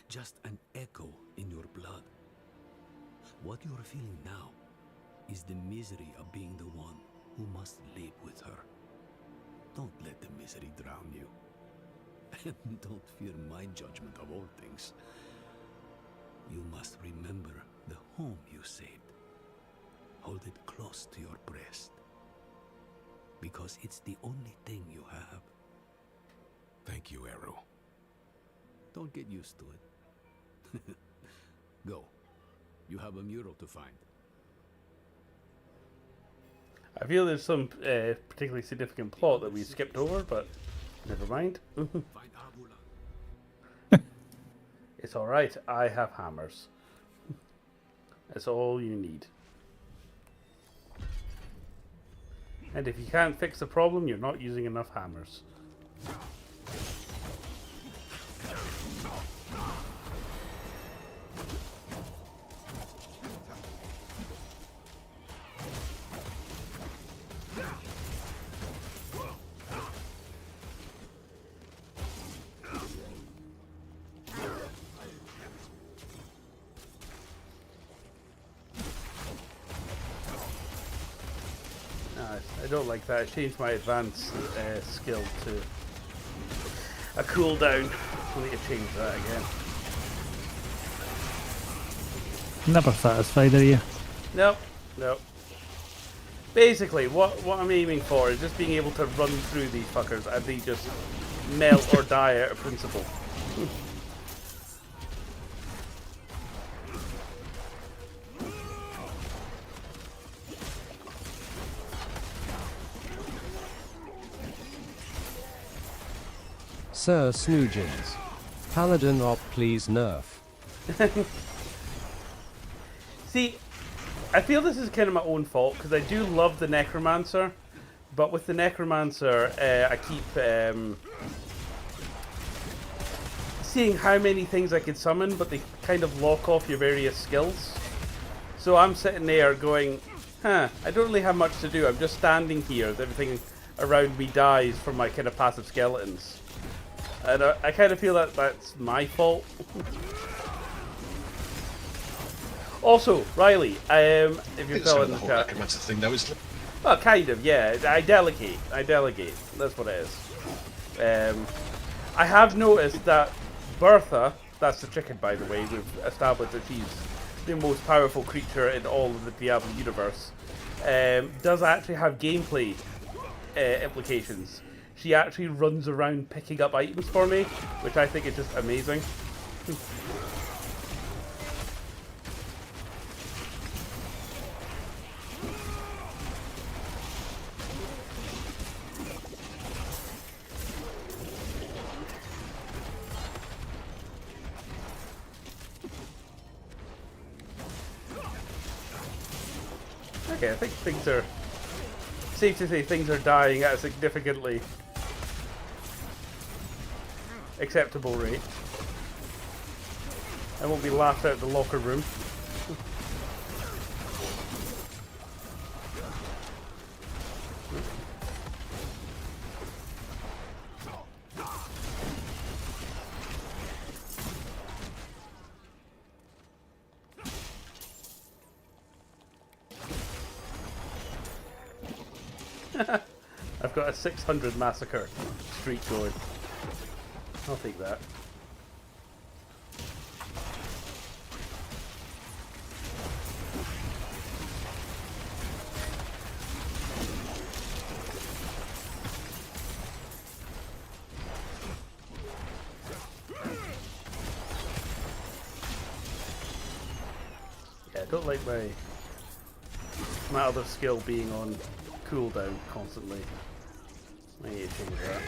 Just an echo in your blood. What you're feeling now is the misery of being the one who must live with her. Don't let the misery drown you. And don't fear my judgment of all things. You must remember the home you saved. Hold it close to your breast. because it's the only thing you have. Thank you, Eru. Don't get used to it. Go. You have a mural to find. I feel there's some particularly significant plot that we skipped over, but never mind. Find Abulan. It's alright, I have hammers. That's all you need. And if you can't fix the problem, you're not using enough hammers. I don't like that. I changed my advanced skill to a cooldown. I need to change that again. Never satisfied, are you? Nope, nope. Basically, what I'm aiming for is just being able to run through these fuckers and they just melt or die out of principle. Sir Snoogins. Paladin op please nerf. See, I feel this is kind of my own fault because I do love the Necromancer, but with the Necromancer, I keep seeing how many things I could summon, but they kind of lock off your various skills. So I'm sitting there going, I don't really have much to do. I'm just standing here as everything around me dies from my kind of passive skeletons. And I kind of feel that that's my fault. Also, Riley, if you're telling the the whole chat, necromancer thing now, isn't it? well, kind of, yeah. I delegate. That's what it is. I have noticed that Bertha, that's the chicken, by the way. We've established that she's the most powerful creature in all of the Diablo universe. Does actually have gameplay implications. She actually runs around picking up items for me, which I think is just amazing. Okay, I think things are safe to say things are dying at a significantly acceptable rate. I won't be laughed out of the locker room. I've got a 600 massacre streak going. I'll take that. Yeah, I don't like my other skill being on cooldown constantly. I need to change that.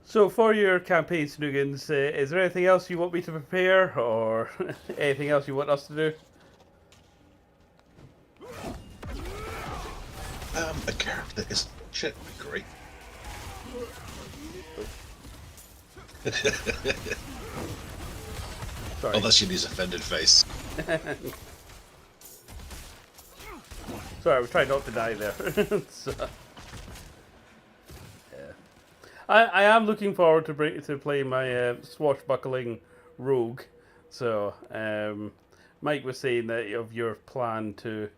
So for your campaign, Snoogans, is there anything else you want me to prepare, or anything else you want us to do? A character that is shit would be great. Sorry. Unless you use offended face. Sorry, I was trying not to die there. So, yeah. I am looking forward to playing my swashbuckling rogue. So Mike was saying that of your plan to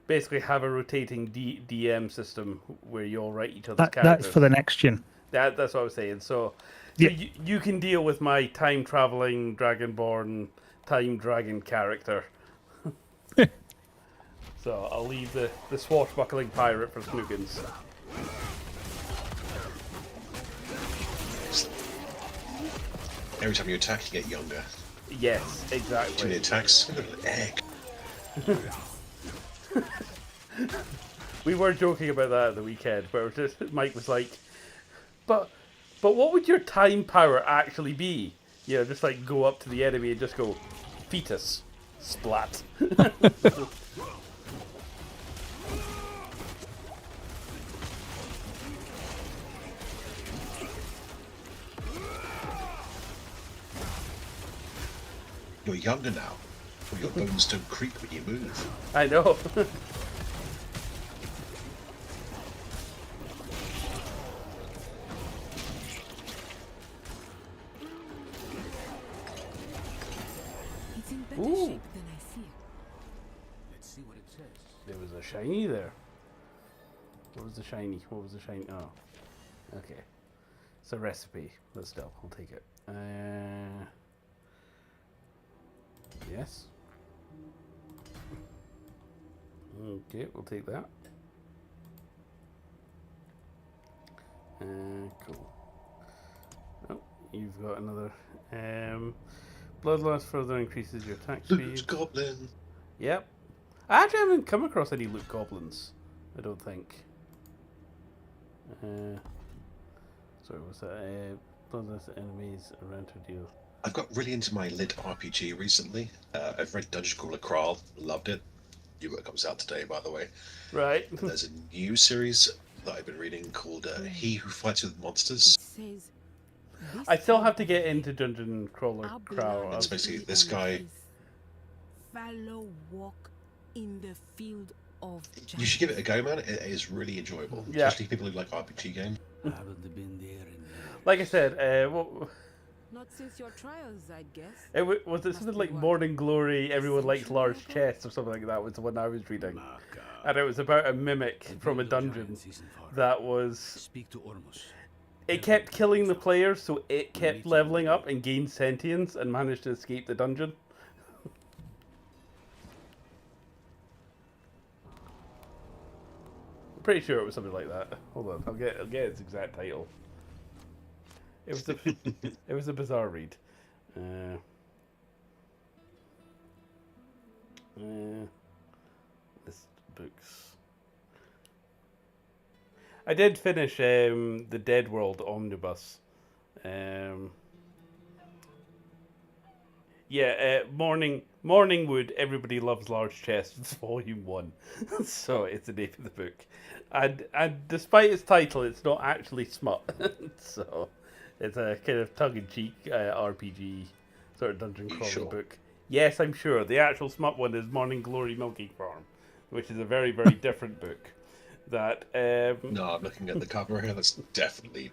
basically have a rotating DM system where you all write each other's characters. That's for the next gen. That's what I was saying. So Yeah. you can deal with my time traveling dragonborn time dragon character. So I'll leave the swashbuckling pirate for Snookins. Every time you attack, you get younger. Yes, Too many exactly. attacks. Egg. We were joking about that at the weekend, where Mike was like, but what would your time power actually be? You know, just like go up to the enemy and just go, fetus, splat. You're younger now. Or your bones don't creak when you move. I know. It's in better Ooh. shape than I feared. Let's see what it says. There was a shiny there. What was the shiny? What was the shiny? Oh, okay. It's a recipe. Let's go. I'll take it. Yes. Okay, we'll take that. Cool. Oh, you've got another. Bloodlust further increases your attack Loot speed. goblin. Yep. I actually haven't come across any loot goblins. I don't think. Sorry, what's that? Bloodlust enemies around to deal. I've got really into my lit RPG recently. I've read Dungeon Crawler Kral, loved it. New book comes out today, by the way. Right. And there's a new series that I've been reading called He Who Fights with It Monsters. says. I still have to get into Dungeon Crawler Our Crow. blood It's basically is this on guy. his fallow walk in the field of You should give it a go, man. It is really enjoyable, Yeah. especially people who like RPG games. Haven't been there in Like I said, what, Not since your trials, I'd guess. was it something like Morning Glory, Everyone Likes Large Chests, or something like that was the one I was reading. And it was about a mimic from a dungeon that was... Speak to Ormus. It kept killing the players, so it kept leveling up and gained sentience and managed to escape the dungeon. I'm pretty sure it was something like that. Hold on, I'll get its exact title. It was it was a bizarre read. List books. I did finish the Dead World omnibus. Morningwood. Everybody Loves Large Chests, Volume 1. So it's the name of the book, and despite its title, it's not actually smut. So it's a kind of tongue-in-cheek RPG sort of dungeon crawling book. Yes, I'm sure the actual smut one is Morning Glory Milking Farm, which is a very very different book. That No, I'm looking at the cover here. That's definitely.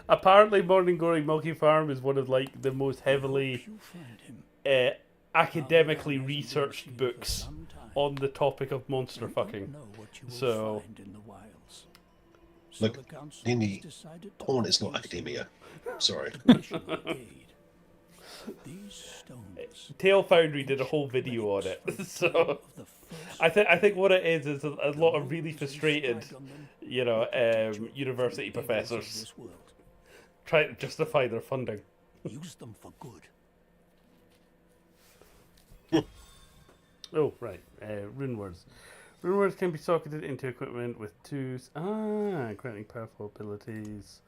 Apparently, Morning Glory Milky Farm is one of like the most heavily academically researched books on the topic of monster fucking. So, Look, Indy, porn is not academia. Sorry. Tail Foundry did a whole video on it. So, I think what it is a lot of really frustrated, university professors trying to justify their funding. Use them for good. Oh, right. Rune words. Rune words can be socketed into equipment with twos. Granting powerful abilities.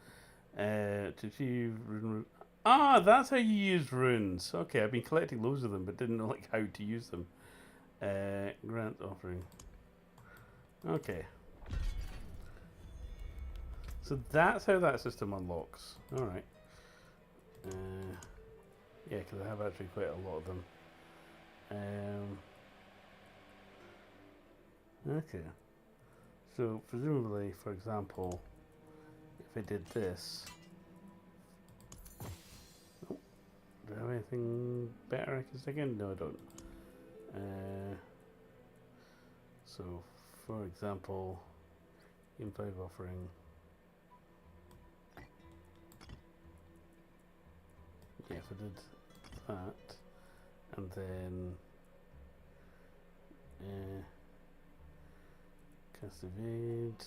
To achieve rune. That's how you use runes. Okay, I've been collecting loads of them, but didn't know like how to use them. Grant offering. Okay. So that's how that system unlocks. All right. Yeah, because I have actually quite a lot of them. Okay. So presumably, for example, if I did this, Do I have anything better I can stick in? No, I don't. So, for example, Game 5 offering. Yeah, if I did that, and then cast evade.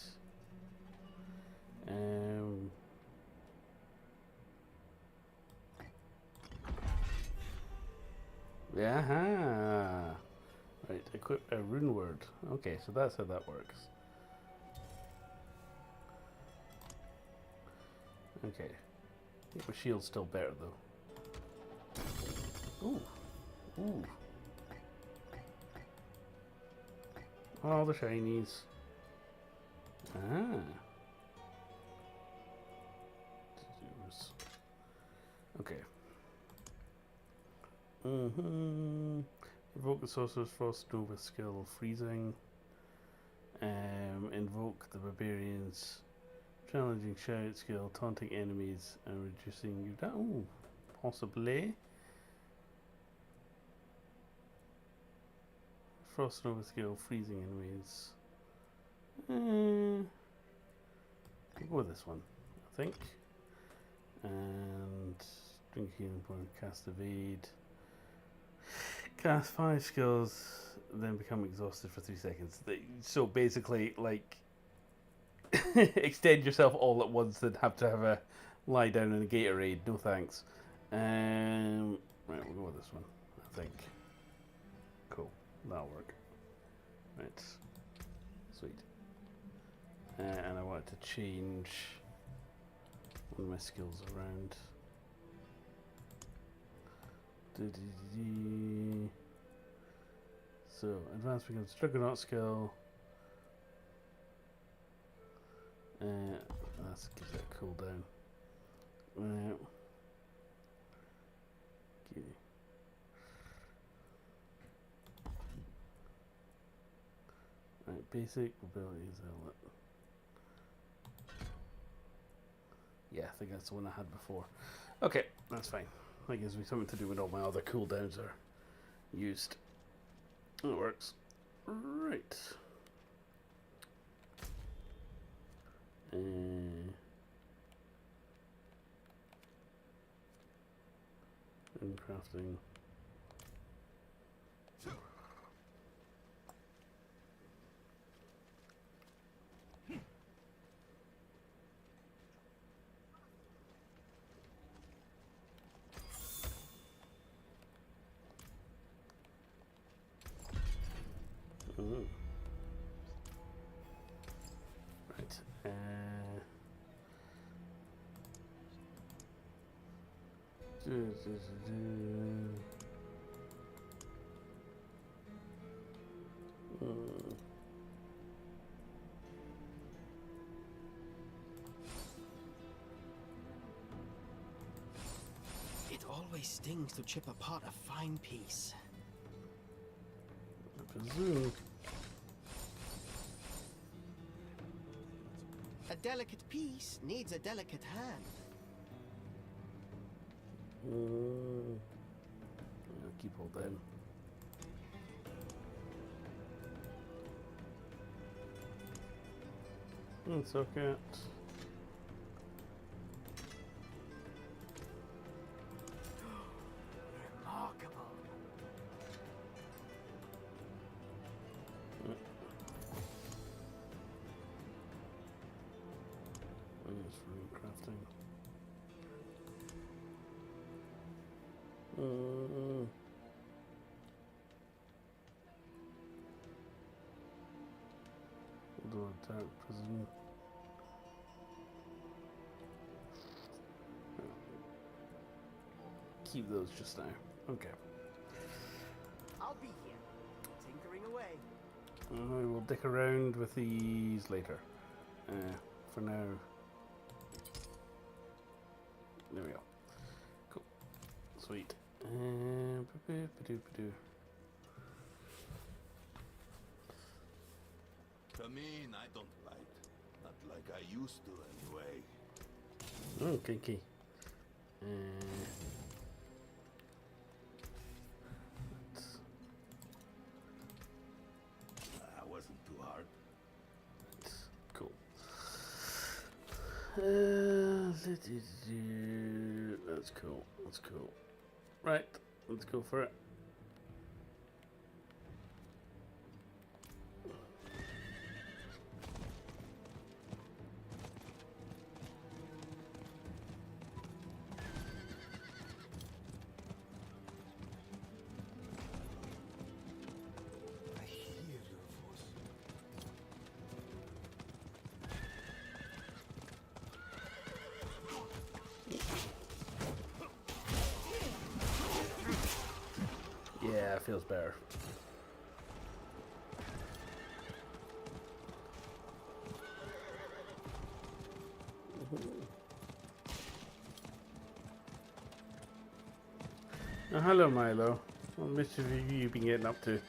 Yeah. Right, equip a rune word. Okay, so that's how that works. Okay. I think my shield's still better though. Ooh. Ooh. All the shinies. Ah. Okay. Invoke the Sorcerer's Frost Nova skill, freezing. Invoke the Barbarian's challenging shout skill, taunting enemies and reducing you down. Ooh, possibly. Frost Nova skill, freezing enemies. I'll go with this one, I think. And drink healing point, cast evade. Cast 5 skills, then become exhausted for 3 seconds. So basically, like, extend yourself all at once and have to have a lie down in a Gatorade. No thanks. Right, we'll go with this one, I think. Cool, that'll work. Right, sweet. And I want to change one of my skills around. So, advanced becomes Juggernaut skill. That gives it a cooldown. Okay. Right, basic abilities. Yeah, I think that's the one I had before. Okay, that's fine. That gives me something to do when all my other cooldowns are used. It works. Right. And crafting. Right. It always stings to chip apart a fine piece. A delicate piece needs a delicate hand. I'll keep hold down. It's okay. Remarkable. Where's rune crafting? Although dark prison. Keep those just now. Okay. I'll be here, tinkering away. I will dick around with these later. For now. There we go. Cool. Sweet. Famine, I don't like. Not like I used to, anyway. Oh, kinky. That's cool. That's cool. Right, let's go for it. Yeah, it feels better. Oh, hello, Milo. What mischief have you been getting up to?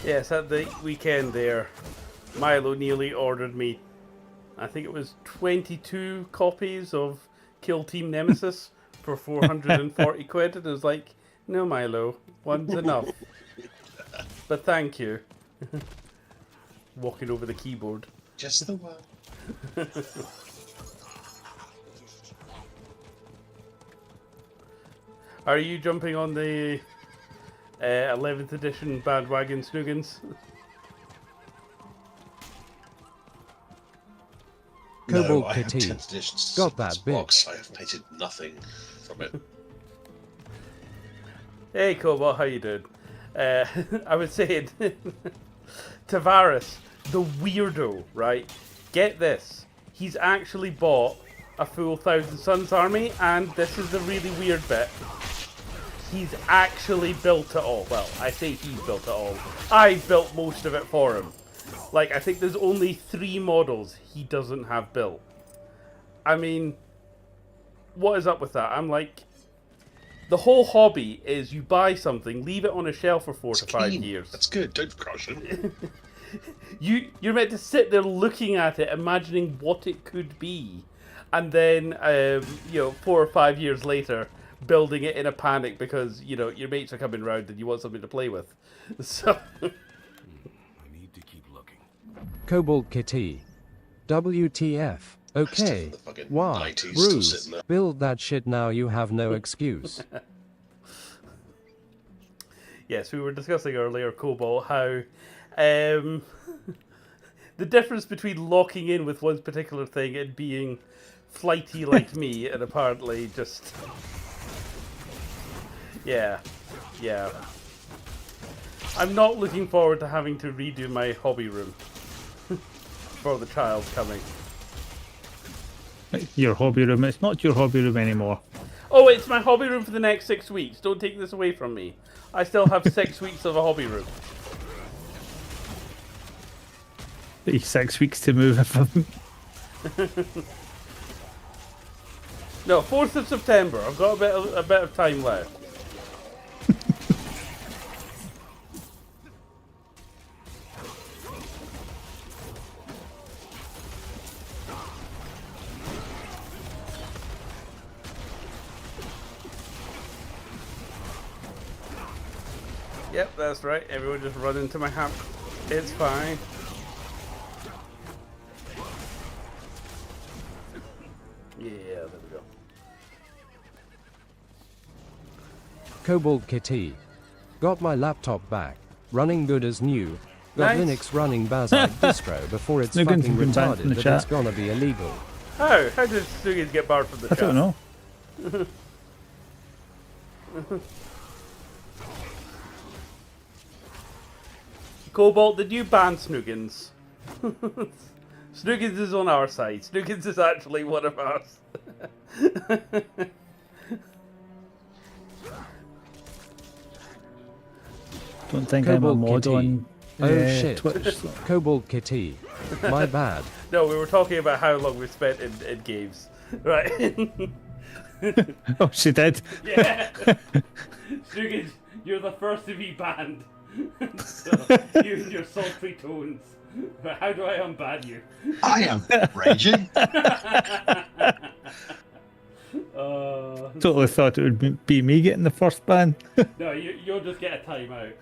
Yes, at the weekend there, Milo nearly ordered me, I think it was 22 copies of Kill Team Nemesis for 440 quid. And it was like, no, Milo, one's enough. But thank you. Walking over the keyboard. Just the one. Are you jumping on the 11th edition bandwagon, Snoogans? Cobalt I have Kitty. 10th edition Got that box. bitch. I have painted nothing from it. Hey, Cobalt, how you doing? I was saying, Tavares, the weirdo, right? Get this. He's actually bought a full Thousand Suns army, and this is the really weird bit. He's actually built it all. Well, I say he's built it all. I built most of it for him. Like, I think there's only 3 models he doesn't have built. I mean, what is up with that? I'm like, the whole hobby is you buy something, leave it on a shelf for 4 to 5 years. That's good. Don't crush him. You're meant to sit there looking at it, imagining what it could be, and then 4 or 5 years later, building it in a panic because your mates are coming round and you want something to play with. So I need to keep looking. Cobalt Kitty. WTF. Okay. Why? 90s still Bruce. sitting there. Build that shit now, you have no excuse. Yes, we were discussing earlier, Cobalt, how the difference between locking in with one particular thing and being flighty like me, and apparently just yeah. I'm not looking forward to having to redo my hobby room for the child coming. Your hobby room. It's not your hobby room anymore. Oh, it's my hobby room for the next 6 weeks. Don't take this away from me. I still have 6 weeks of a hobby room. 6 weeks to move them. No, 4th of September. I've got a bit of time left. Yep, that's right. Everyone just run into my hammer. It's fine. Yeah, there we go. Cobalt Kitty. Got my laptop back. Running good as new. Got Nice. Linux running Bazite distro before it's Snoogans fucking has been banned from retarded the that it's chat. gonna be illegal. How? How did Snoogans get barred from the I chat? don't know. Cobalt, did you ban Snoogans? Snoogans is on our side. Snoogans is actually one of ours. Don't think I'm a Cobalt mod Kitty. on Oh shit. Twitch. So. Cobalt Kitty. My bad. No, we were talking about how long we spent in games. Right. Oh, she did. Yeah. Snoogans, you're the first to be banned. So, you and your sultry tones. But how do I unban you? I am raging. Totally thought it would be me getting the first ban. No, you'll just get a timeout.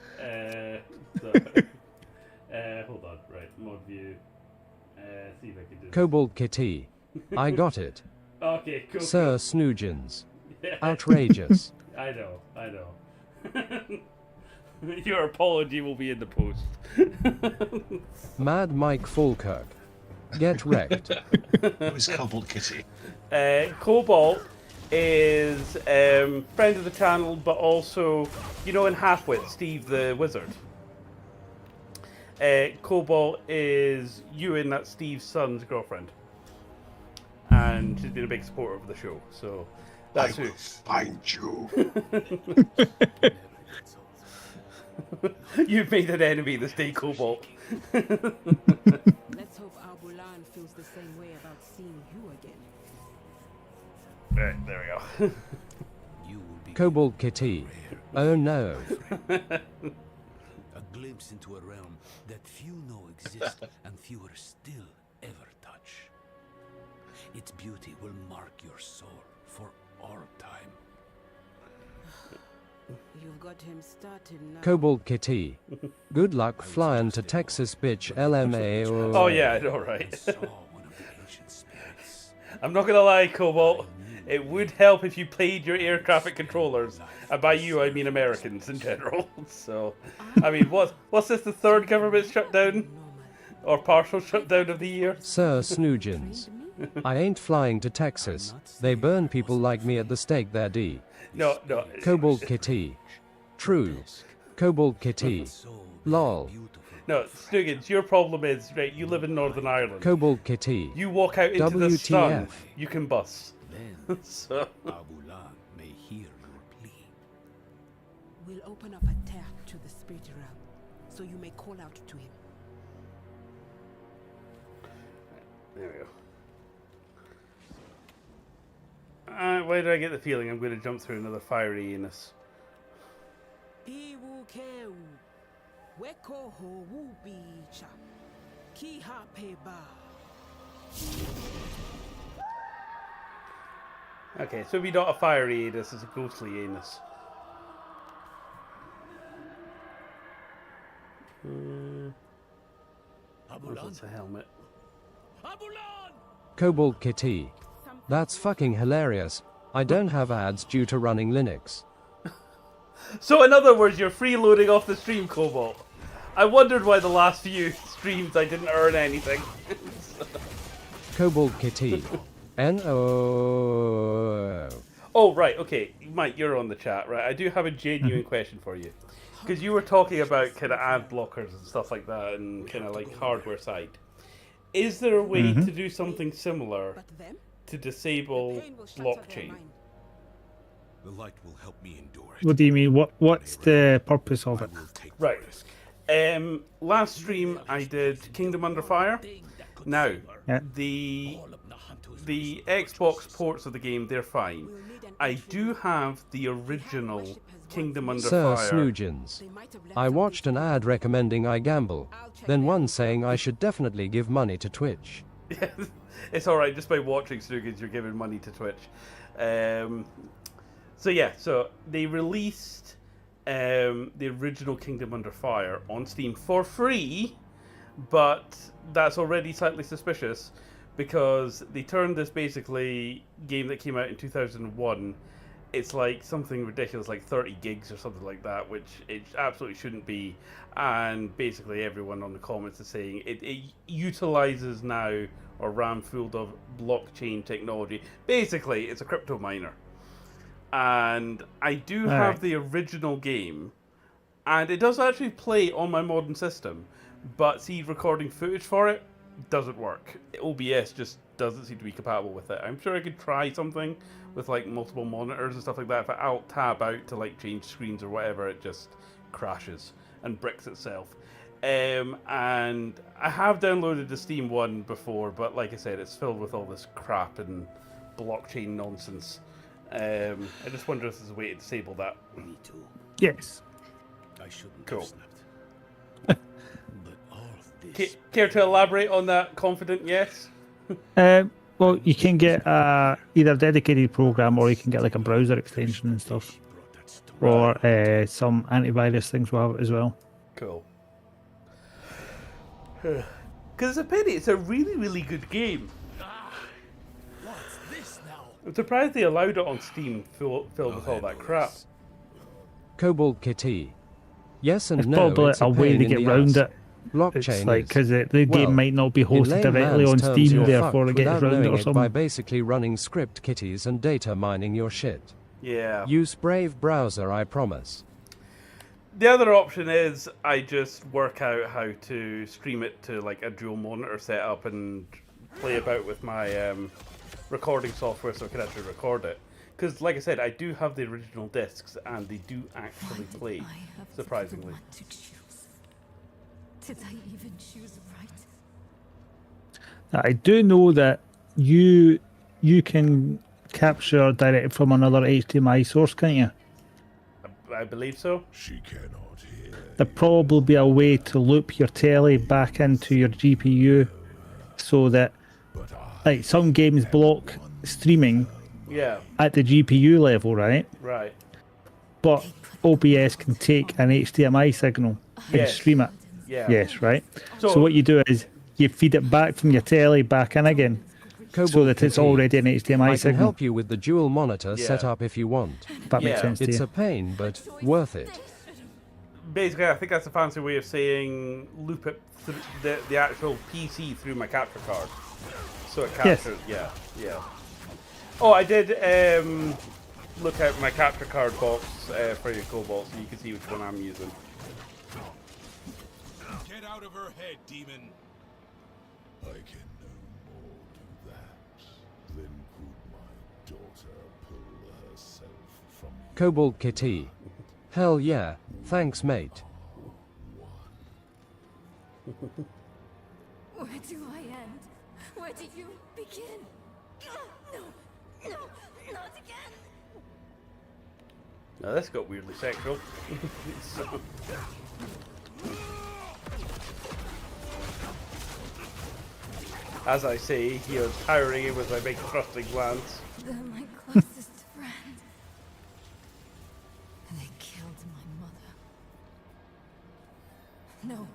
Hold on, right, mod view. See if I can do this. Kobold Kitty. I got it. Okay, cool. Sir Snoogins. Outrageous. I know. Your apology will be in the post. Mad Mike Falkirk. Get wrecked. Who's Cobalt Kitty? Cobalt is friend of the channel, but also, in Halfwit, Steve the Wizard. Cobalt is Ewan, that's Steve's son's girlfriend. And she's been a big supporter of the show, so that's who. Find you. You've made an enemy this day, Cobalt. Let's hope Abulan feels the same way about seeing you again. Right, there we go. Kobold Kitty. Oh no. A glimpse into a realm that few know exist and fewer still ever touch. Its beauty will mark your soul for all time. You've got him started now. Kobold Kitty. Good luck flying to Texas, bitch. LMA or... Oh yeah, I know, right? I'm not gonna lie, Cobalt. It would help if you played your air traffic controllers. And by you, I mean Americans in general. So, I mean, what's this, the third government shutdown? Or partial shutdown of the year? Sir Snoogins. I ain't flying to Texas. They burn people like me at the stake there, D. No. Kobold Kitty. True. Kobold Kitty. Lol. No, Snoogans, your problem is, right, you live in Northern Ireland. Kobold Kitty. You walk out into the sun, WTF. you can bus. So. Abulan may hear your plea. We'll open up a tap to the spirit realm, so you may call out to him. There we go. Why did I get the feeling I'm going to jump through another fiery anus? Iwukeu, weko ho wubicha, ki hapeba. Okay, so we not a fiery anus, it's a ghostly anus. What's a helmet? Kobold Kitty. That's fucking hilarious. I don't have ads due to running Linux. So in other words, you're freeloading off the stream, Cobalt. I wondered why the last few streams I didn't earn anything. Kobold Kitty. N-O... Oh, right, okay. Mike, you're on the chat, right? I do have a genuine question for you. Because you were talking about kind of ad blockers and stuff like that and kind of like hardware side. Is there a way to do something similar to disable blockchain? The light will help me endure it. What do you mean? What's the purpose of it? Right. Last stream I did Kingdom Under Fire. Now, the Xbox ports of the game, they're fine. I do have the original Kingdom Under Sir Fire. Snoogins. I watched an ad recommending I gamble, then one saying I should definitely give money to Twitch. It's alright, just by watching Snoogans you're giving money to Twitch. So they released the original Kingdom Under Fire on Steam for free, but that's already slightly suspicious because they turned this basically game that came out in 2001. It's like something ridiculous, like 30 gigs or something like that, which it absolutely shouldn't be. And basically everyone on the comments is saying it utilizes now or ram full of blockchain technology. Basically, it's a crypto miner. And I do have the original game, and it does actually play on my modern system, but see, recording footage for it doesn't work. OBS just doesn't seem to be compatible with it. I'm sure I could try something with like multiple monitors and stuff like that. If I alt tab out to like change screens or whatever, it just crashes and bricks itself. And I have downloaded the Steam one before, but like I said, it's filled with all this crap and blockchain nonsense. I just wonder if there's a way to disable that. Me too. Yes. I shouldn't Cool. have snapped. But all of this... Care to elaborate on that confident yes? Well, you can get either a dedicated program or you can get like a browser extension and stuff. Or some antivirus things will have it as well. Cool. Because it's a pity. It's a really, really good game. What's this now? I'm surprised they allowed it on Steam filled with all that crap. Cobalt Kitty. Yes and It's no, probably it's a way pain to in get the round ass. it. Blockchain It's like is, because the well, game might not be in hosted directly layman's on terms, Steam, you're therefore fucked it gets without round it knowing or it by something. basically running script kitties and data mining your shit. Yeah. Use Brave browser, I promise. The other option is I just work out how to stream it to like a dual monitor setup and play about with my recording software so I can actually record it. Because, like I said, I do have the original discs and they do actually play, surprisingly. Did I even choose right? I do know that you can capture direct from another HDMI source, can't you? I believe so. She cannot hear. There'd probably be a way to loop your telly back into your GPU so that like some games block streaming Yeah. at the GPU level, right? Right. But OBS can take an HDMI signal and Yes. stream it. Yeah. Yes, right? So- So what you do is you feed it back from your telly back in again so that it's Kitty. already an HDMI I can signal. help you with the dual monitor Yeah. setup if you want. That makes Yeah. sense to It's you. a pain, but worth it. Basically, I think that's a fancy way of saying loop it through the actual PC through my capture card. So it Yes. captures, yeah. Oh, I did look at my capture card box for your Cobalt so you can see which one I'm using. Get out of her head, demon. I can no more do that than could my daughter pull herself from you. Cobalt Kitty. Hell yeah. Thanks, mate. Where do I end? Where do you begin? No, not again. Now this got weirdly sexual. So- As I say, he was towering in with my big thrusting glance. They're my closest friend. They killed my mother. No,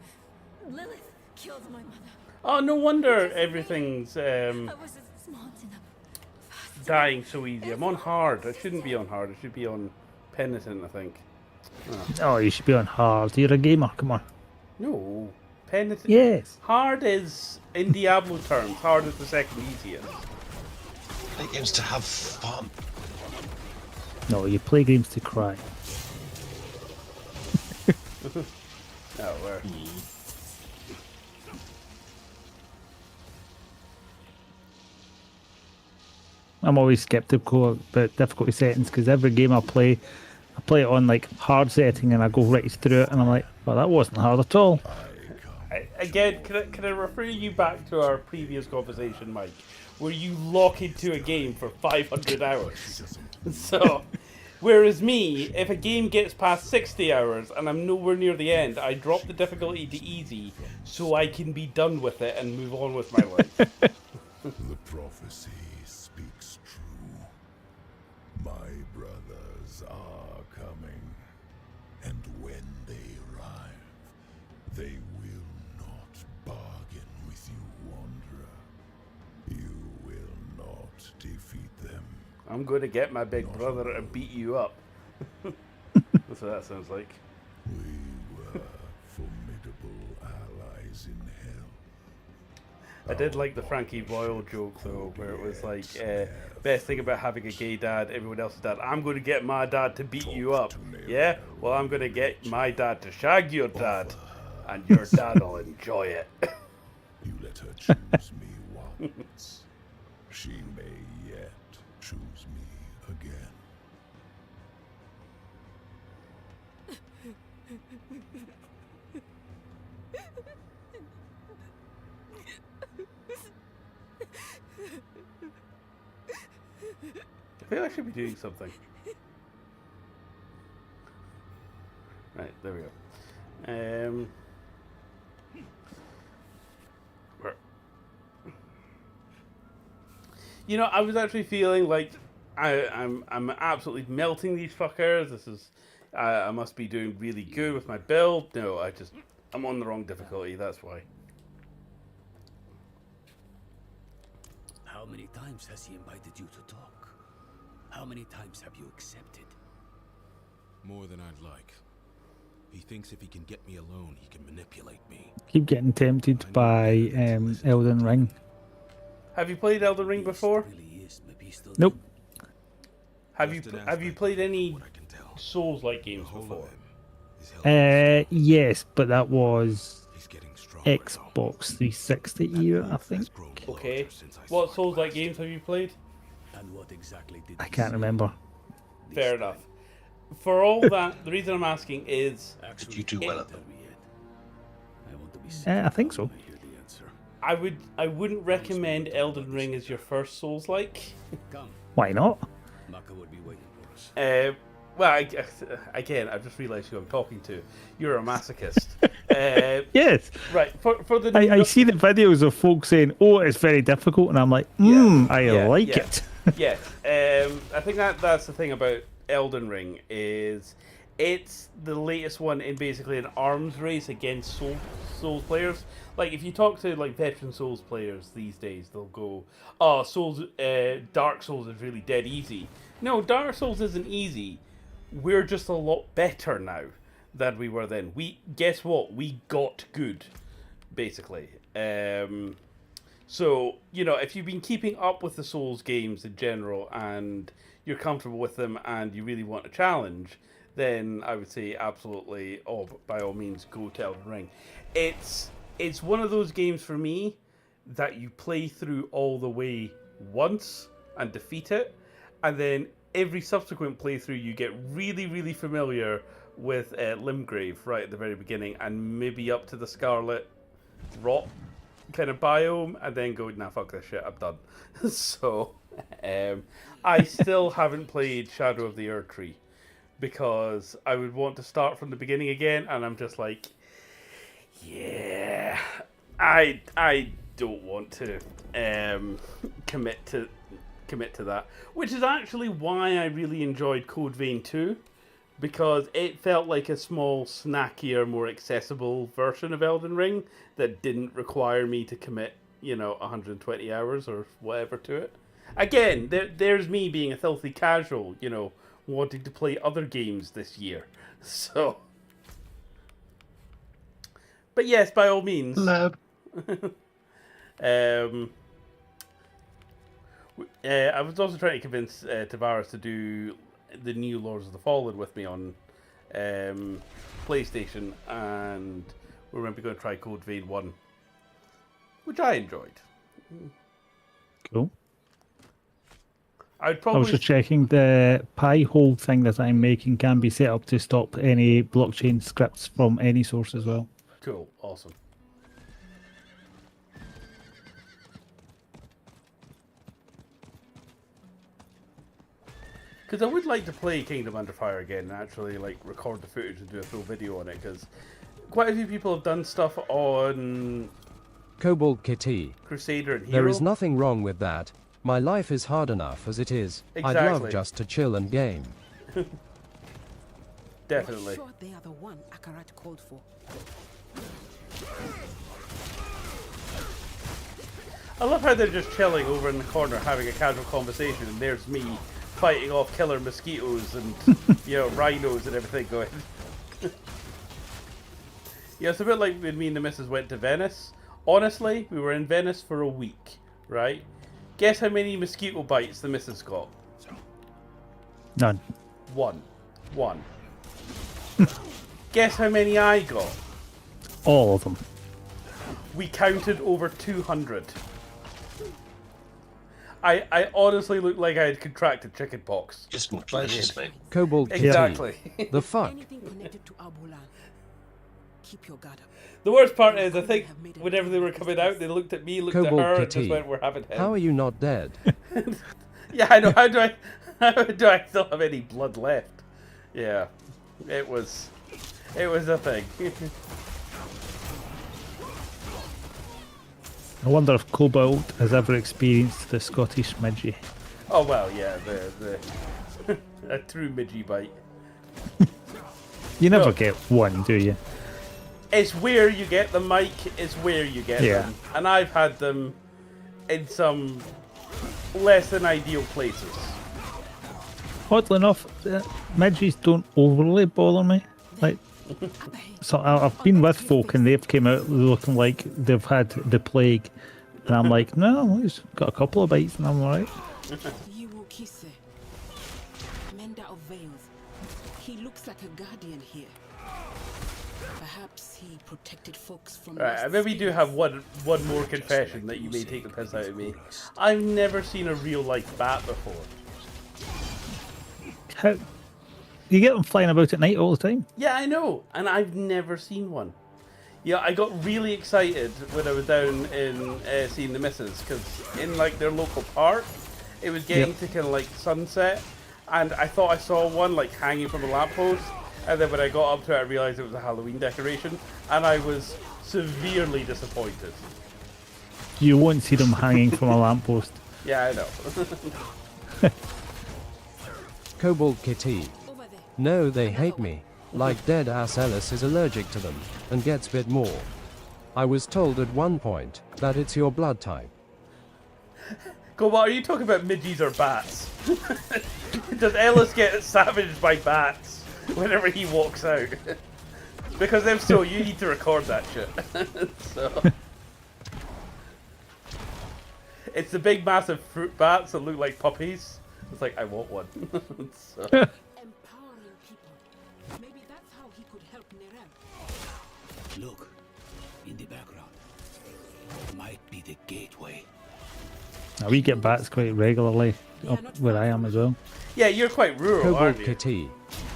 Lilith killed my mother. Oh, no wonder everything's I wasn't smart enough. dying so easy. I'm on hard. I shouldn't be on hard. I should be on penitent, I think. Oh, you should be on hard. You're a gamer. Come on. No. Penitent. Yes. Hard is, in Diablo terms, hard is the second easiest. Play games to have fun. No, you play games to cry. Oh, where? I'm always skeptical about difficulty settings because every game I play it on like hard setting and I go right through it and I'm like, well, that wasn't hard at all. Again, can I refer you back to our previous conversation, Mike, where you lock into a game for 500 hours? So, whereas me, if a game gets past 60 hours and I'm nowhere near the end, I drop the difficulty to easy so I can be done with it and move on with my life. The prophecy speaks true. My brothers are coming, and when they arrive, they will not bargain with you, Wanderer. You will not defeat them. I'm going to get my big brother and beat you up. That's what that sounds like. We were formidable allies in hell. I did like the Frankie Boyle joke though, where it was like, best thing about having a gay dad, everyone else's dad. I'm going to get my dad to beat you up. Yeah? Well, I'm going to get my dad to shag your dad. And your dad will enjoy it. You let her choose me once. She may yet choose me again. I feel I should be doing something. Right, there we go. Where? You know, I was actually feeling like I'm absolutely melting these fuckers. This is I must be doing really good with my build. No, I'm on the wrong difficulty. That's why. How many times has he invited you to talk? How many times have you accepted? More than I'd like. He thinks if he can get me alone, he can manipulate me. Keep getting tempted by Elden Ring. Have you played Elden Ring before? Nope. Have you played any Souls-like games before? Yes, but that was Xbox 360 era, I think. Okay. What Souls-like games have you played? And what exactly did I can't remember. Fair enough. For all that, the reason I'm asking is... Did you do well at them? I think so. I wouldn't recommend Elden Ring as your first Souls-like. Why not? Well, again, I've just realised who I'm talking to. You're a masochist. Yes. Right. For the I see the videos of folks saying, "Oh, it's very difficult," and I'm like, I like it. Yes. I think that's the thing about Elden Ring is it's the latest one in basically an arms race against Souls players. Like if you talk to like veteran Souls players these days, they'll go, "Oh, Dark Souls is really dead easy." No, Dark Souls isn't easy. We're just a lot better now than we were then. Guess what? We got good, basically. So, you know, if you've been keeping up with the Souls games in general and you're comfortable with them and you really want a challenge, then I would say absolutely, by all means, go to Elden Ring. It's one of those games for me that you play through all the way once and defeat it, and then every subsequent playthrough you get really, really familiar with Limgrave right at the very beginning, and maybe up to the Scarlet Rot kind of biome, and then go, nah, fuck this shit, I'm done. So, I still haven't played Shadow of the Erdtree, because I would want to start from the beginning again, and I'm just like, yeah, I don't want to commit to that, which is actually why I really enjoyed Code Vein 2, because it felt like a small, snackier, more accessible version of Elden Ring that didn't require me to commit, 120 hours or whatever to it. Again, there's me being a filthy casual, wanting to play other games this year. So, but yes, by all means. I was also trying to convince Tavares to do the new Lords of the Fallen with me on PlayStation, and we're going to try Code Vein 1, which I enjoyed. Cool. I was just checking the Pi-hole thing that I'm making can be set up to stop any blockchain scripts from any source as well. Cool, awesome. Because I would like to play Kingdom Under Fire again and actually record the footage and do a full video on it, because quite a few people have done stuff on Cobalt Kitty. Crusader and Hero. There is nothing wrong with that. My life is hard enough as it is. Exactly. I'd love just to chill and game. Definitely. Sure they are the one Akarat called for. I love how they're just chilling over in the corner having a casual conversation, and there's me fighting off killer mosquitoes and rhinos and everything going. Yeah, it's a bit like when me and the missus went to Venice. Honestly, we were in Venice for a week, right? Guess how many mosquito bites the missus got? None. One. Guess how many I got? All of them. We counted over 200. I honestly looked like I had contracted chickenpox. Just more delicious, mate. Cobalt Kitty. Exactly. The fuck? Anything connected to Abulan. Keep your guard up. The worst part is, I think, whenever they were coming out, they looked at me, looked Cobalt at her, Kitty. and just went, "We're having him." How are you not dead? Yeah, I know. How do I still have any blood left? Yeah, it was a thing. I wonder if Cobalt has ever experienced the Scottish midgie. Oh well, yeah, the a true midgie bite. You never No. get one, do you? It's where you get them, Mike. It's where you get Yeah. them, and I've had them in some less than ideal places. Oddly enough, midges don't overly bother me. Like, so I've been with folk and they've came out looking like they've had the plague, and I'm like, no, he's got a couple of bites and I'm alright. Kise, Mender of Veils. He looks like a guardian here. Perhaps he protected folks from. Right, I maybe do have one more confession that you may take the piss out of me. I've never seen a real life bat before. How you get them flying about at night all the time? Yeah, I know, and I've never seen one. Yeah, I got really excited when I was down in seeing the missus, because in like their local park, it was getting to kind of like sunset, and I thought I saw one like hanging from a lamppost, and then when I got up to it, I realized it was a Halloween decoration, and I was severely disappointed. You won't see them hanging from a lamppost. Yeah, I know. Cobalt Kitty. No, they hate me. Like dead ass Ellis is allergic to them and gets bit more. I was told at one point that it's your blood type. Go, what are you talking about, midgies or bats? Does Ellis get savaged by bats whenever he walks out? Because if so, you need to record that shit. So. It's the big massive fruit bats that look like puppies. It's like, I want one. So. Empowering people. Maybe that's how he could help Nerel. Look, in the background. Might be the gateway. Now, we get bats quite regularly up where I am as well. Yeah, you're quite rural, Cobalt aren't you? Kitty.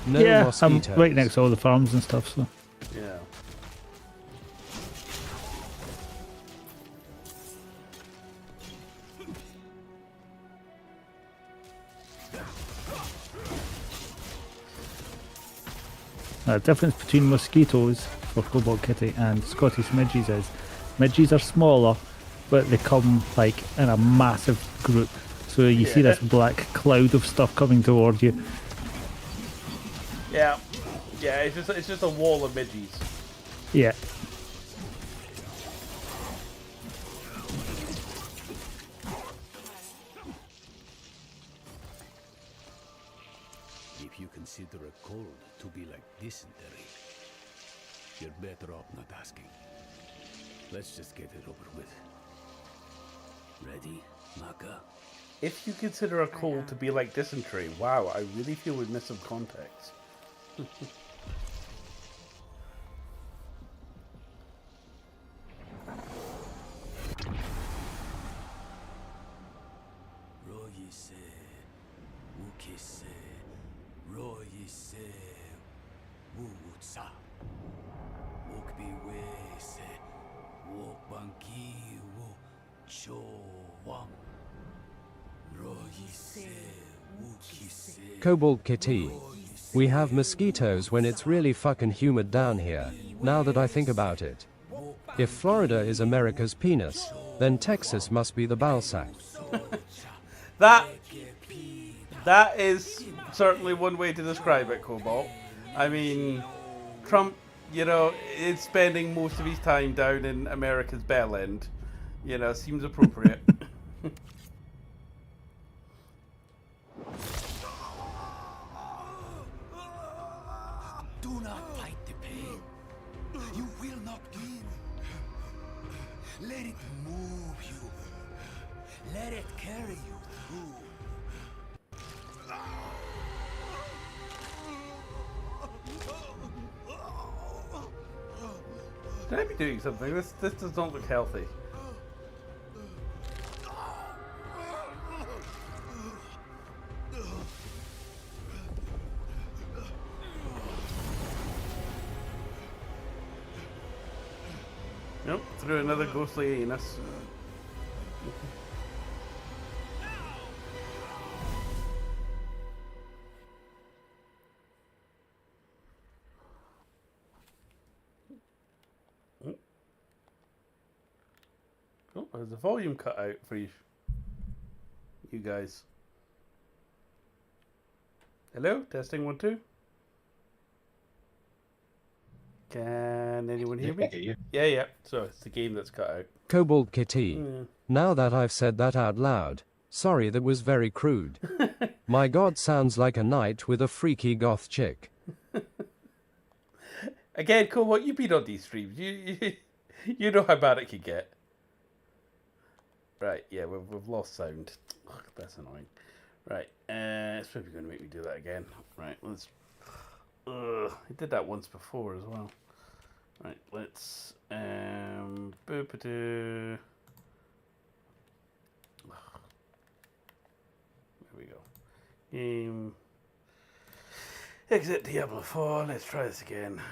No Yeah, mosquitoes. I'm right next to all the farms and stuff, so. Yeah. The difference between mosquitoes for Cobalt Kitty and Scottish midges is midges are smaller, but they come like in a massive group. So you see this black cloud of stuff coming toward you. Yeah. Yeah, it's just a wall of midgies. Yeah. If you consider a cold to be like dysentery, you're better off not asking. Let's just get it over with. Ready, Maka? If you consider a cold to be like dysentery, wow, I really feel we missed some context. Royise, Ukise, Royise, Wutsa, Wukbi Wese, Wokbanki, Wu Cho Wam, Royise, Wukise. Cobalt Kitty. We have mosquitoes when it's really fucking humid down here, now that I think about it. If Florida is America's penis, then Texas must be the ball sack. That is certainly one way to describe it, Cobalt. I mean, Trump, you know, is spending most of his time down in America's bell end. You know, seems appropriate. Do not fight the pain. You will not win. Let it move you. Let it carry you through. Should I be doing something? This does not look healthy. Nope, through another ghostly anus. Oh, There's the volume cut out for you guys. Hello? Testing 1, 2. Can anyone hear me? I hear you. Yeah. So it's the game that's cut out. Cobalt Kitty. Now that I've said that out loud, sorry that was very crude. My god sounds like a knight with a freaky goth chick. Again, cool. What you've been on these streams? You know how bad it can get. Right, yeah, we've lost sound. Ugh, that's annoying. Right, it's probably going to make me do that again. Right, let's. I did that once before as well. Right, let's. Boop-a-doo. There we go. Game. Exit Diablo 4. Let's try this again.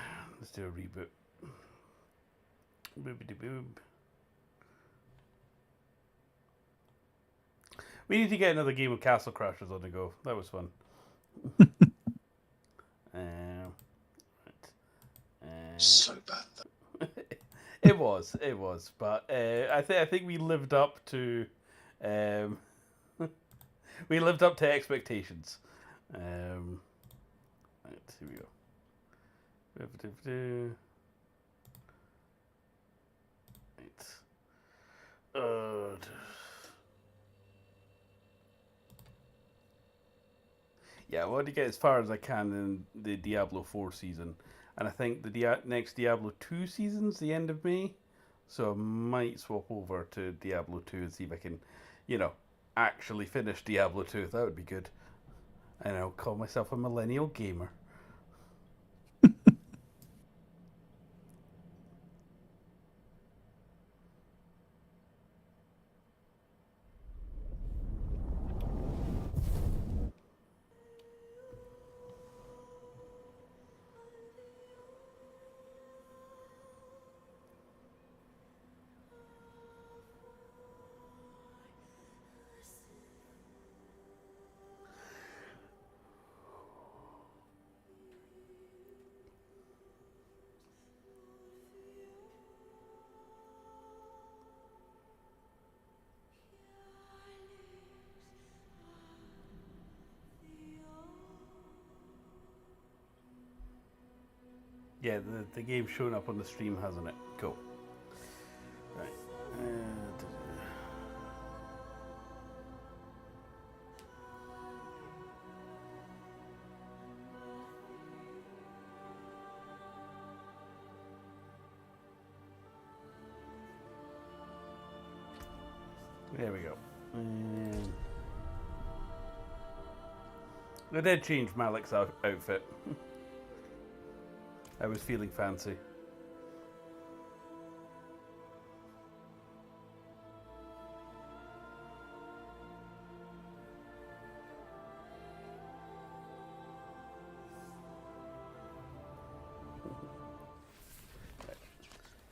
Let's do a reboot. Boop-a-doo-boob. We need to get another game of Castle Crashers on the go. That was fun. So bad. It was, but I think we lived up to expectations. Right, here we go. Right. Yeah, I want to get as far as I can in the Diablo 4 season. And I think the next Diablo 2 season's the end of May. So I might swap over to Diablo 2 and see if I can, actually finish Diablo 2. That would be good. And I'll call myself a millennial gamer. Yeah, the game's shown up on the stream, hasn't it? Cool. Right. There we go. They did change Malic's outfit. I was feeling fancy.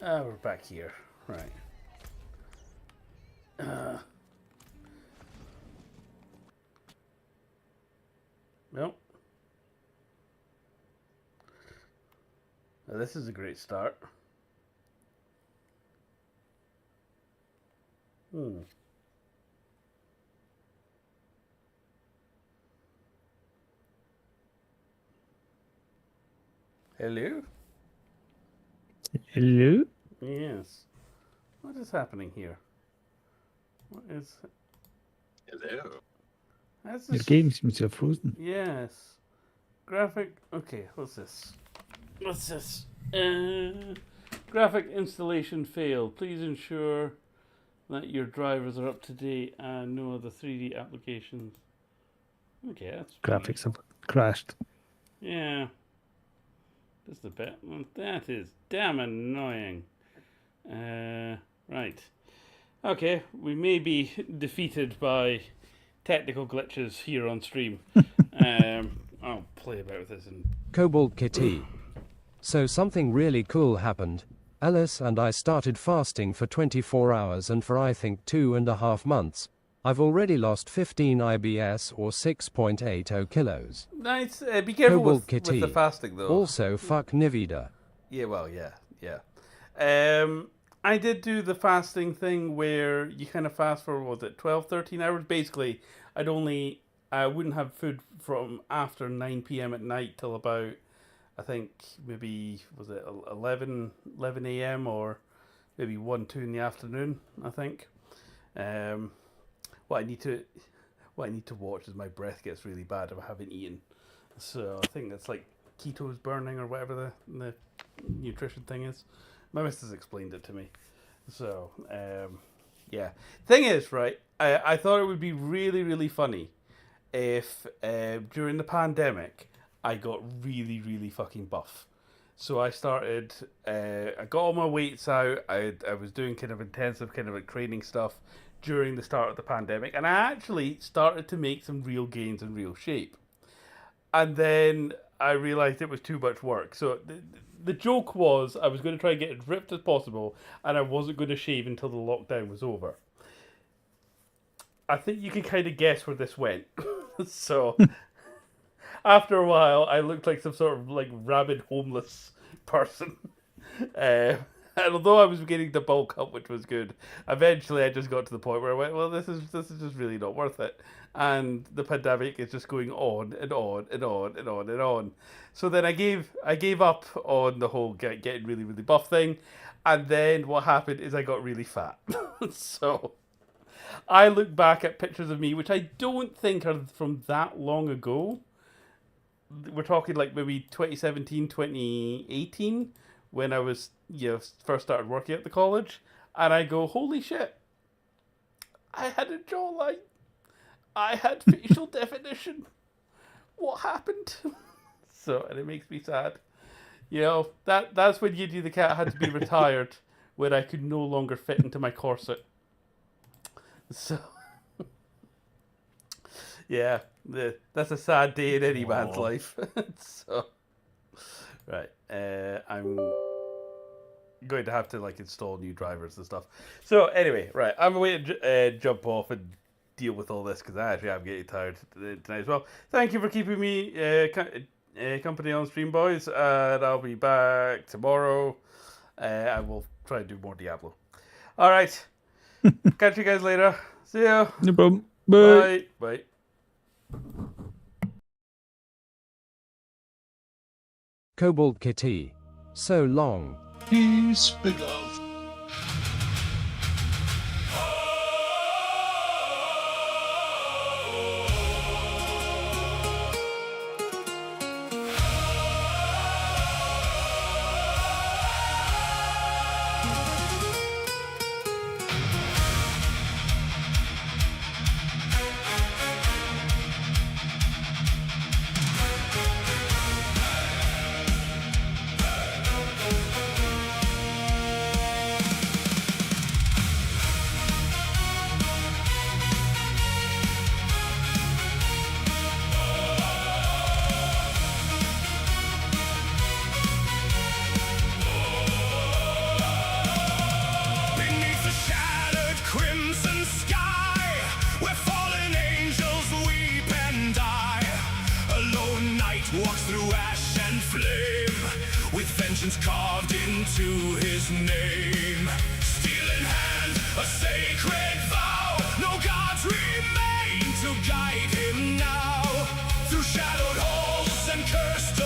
We're back here. Right. Nope. Now this is a great start. Hello? Hello? Yes. What is happening here? What is... Hello. Your game seems to have frozen. Yes. Graphic... Okay, what's this? What's this? Graphic installation failed. Please ensure that your drivers are up to date and no other 3D applications. Okay, that's... Graphics have crashed. Yeah. That's the bit. That is damn annoying. Right. Okay, we may be defeated by technical glitches here on stream. I'll play about with this and... Cobalt Kitty. So something really cool happened. Alice and I started fasting for 24 hours and for I think 2.5 months. I've already lost 15 IBS or 6.80 kilos. Nice. Be careful Cobalt with Kitty. the fasting though. Also fuck Nivida. Yeah, well, yeah. I did do the fasting thing where you kind of fast for, what was it, 12, 13 hours? Basically, I wouldn't have food from after 9 p.m. at night till about, I think, maybe, was it 11 a.m. or maybe 1, 2 in the afternoon, I think. What I need to watch is my breath gets really bad if I haven't eaten. So I think that's like keto's burning or whatever the nutrition thing is. My missus explained it to me. So, yeah. Thing is, right, I thought it would be really, really funny if during the pandemic I got really, really fucking buff. So I started, I got all my weights out. I was doing kind of intensive kind of like training stuff during the start of the pandemic. And I actually started to make some real gains in real shape. And then I realized it was too much work. So the joke was I was going to try and get as ripped as possible, and I wasn't going to shave until the lockdown was over. I think you can kind of guess where this went. So after a while, I looked like some sort of like rabid homeless person. And although I was beginning to bulk up, which was good, eventually I just got to the point where I went, well, this is just really not worth it. And the pandemic is just going on and on and on and on and on. So then I gave up on the whole getting really, really buff thing. And then what happened is I got really fat. So I look back at pictures of me, which I don't think are from that long ago. We're talking like maybe 2017, 2018, when I was, first started working at the college. And I go, holy shit, I had a jawline. I had facial definition. What happened? So, and it makes me sad. That's when Yindy the cat had to be retired, when I could no longer fit into my corset. So, yeah, that's a sad day in any man's life. So, right, I'm going to have to install new drivers and stuff. So anyway, right, I'm going to jump off and deal with all this because I actually am getting tired tonight as well. Thank you for keeping me company on stream, boys, and I'll be back tomorrow. I will try and do more Diablo. All right, catch you guys later. See ya. No problem. Bye. Bye. Cobalt Kitty. So long. Peace, big love. Beneath the shattered crimson sky, where fallen angels weep and die, a lone knight walks through ash and flame, with vengeance carved into his name. Steel in hand, a sacred vow, no gods remain to guide him now, through shadowed halls and cursed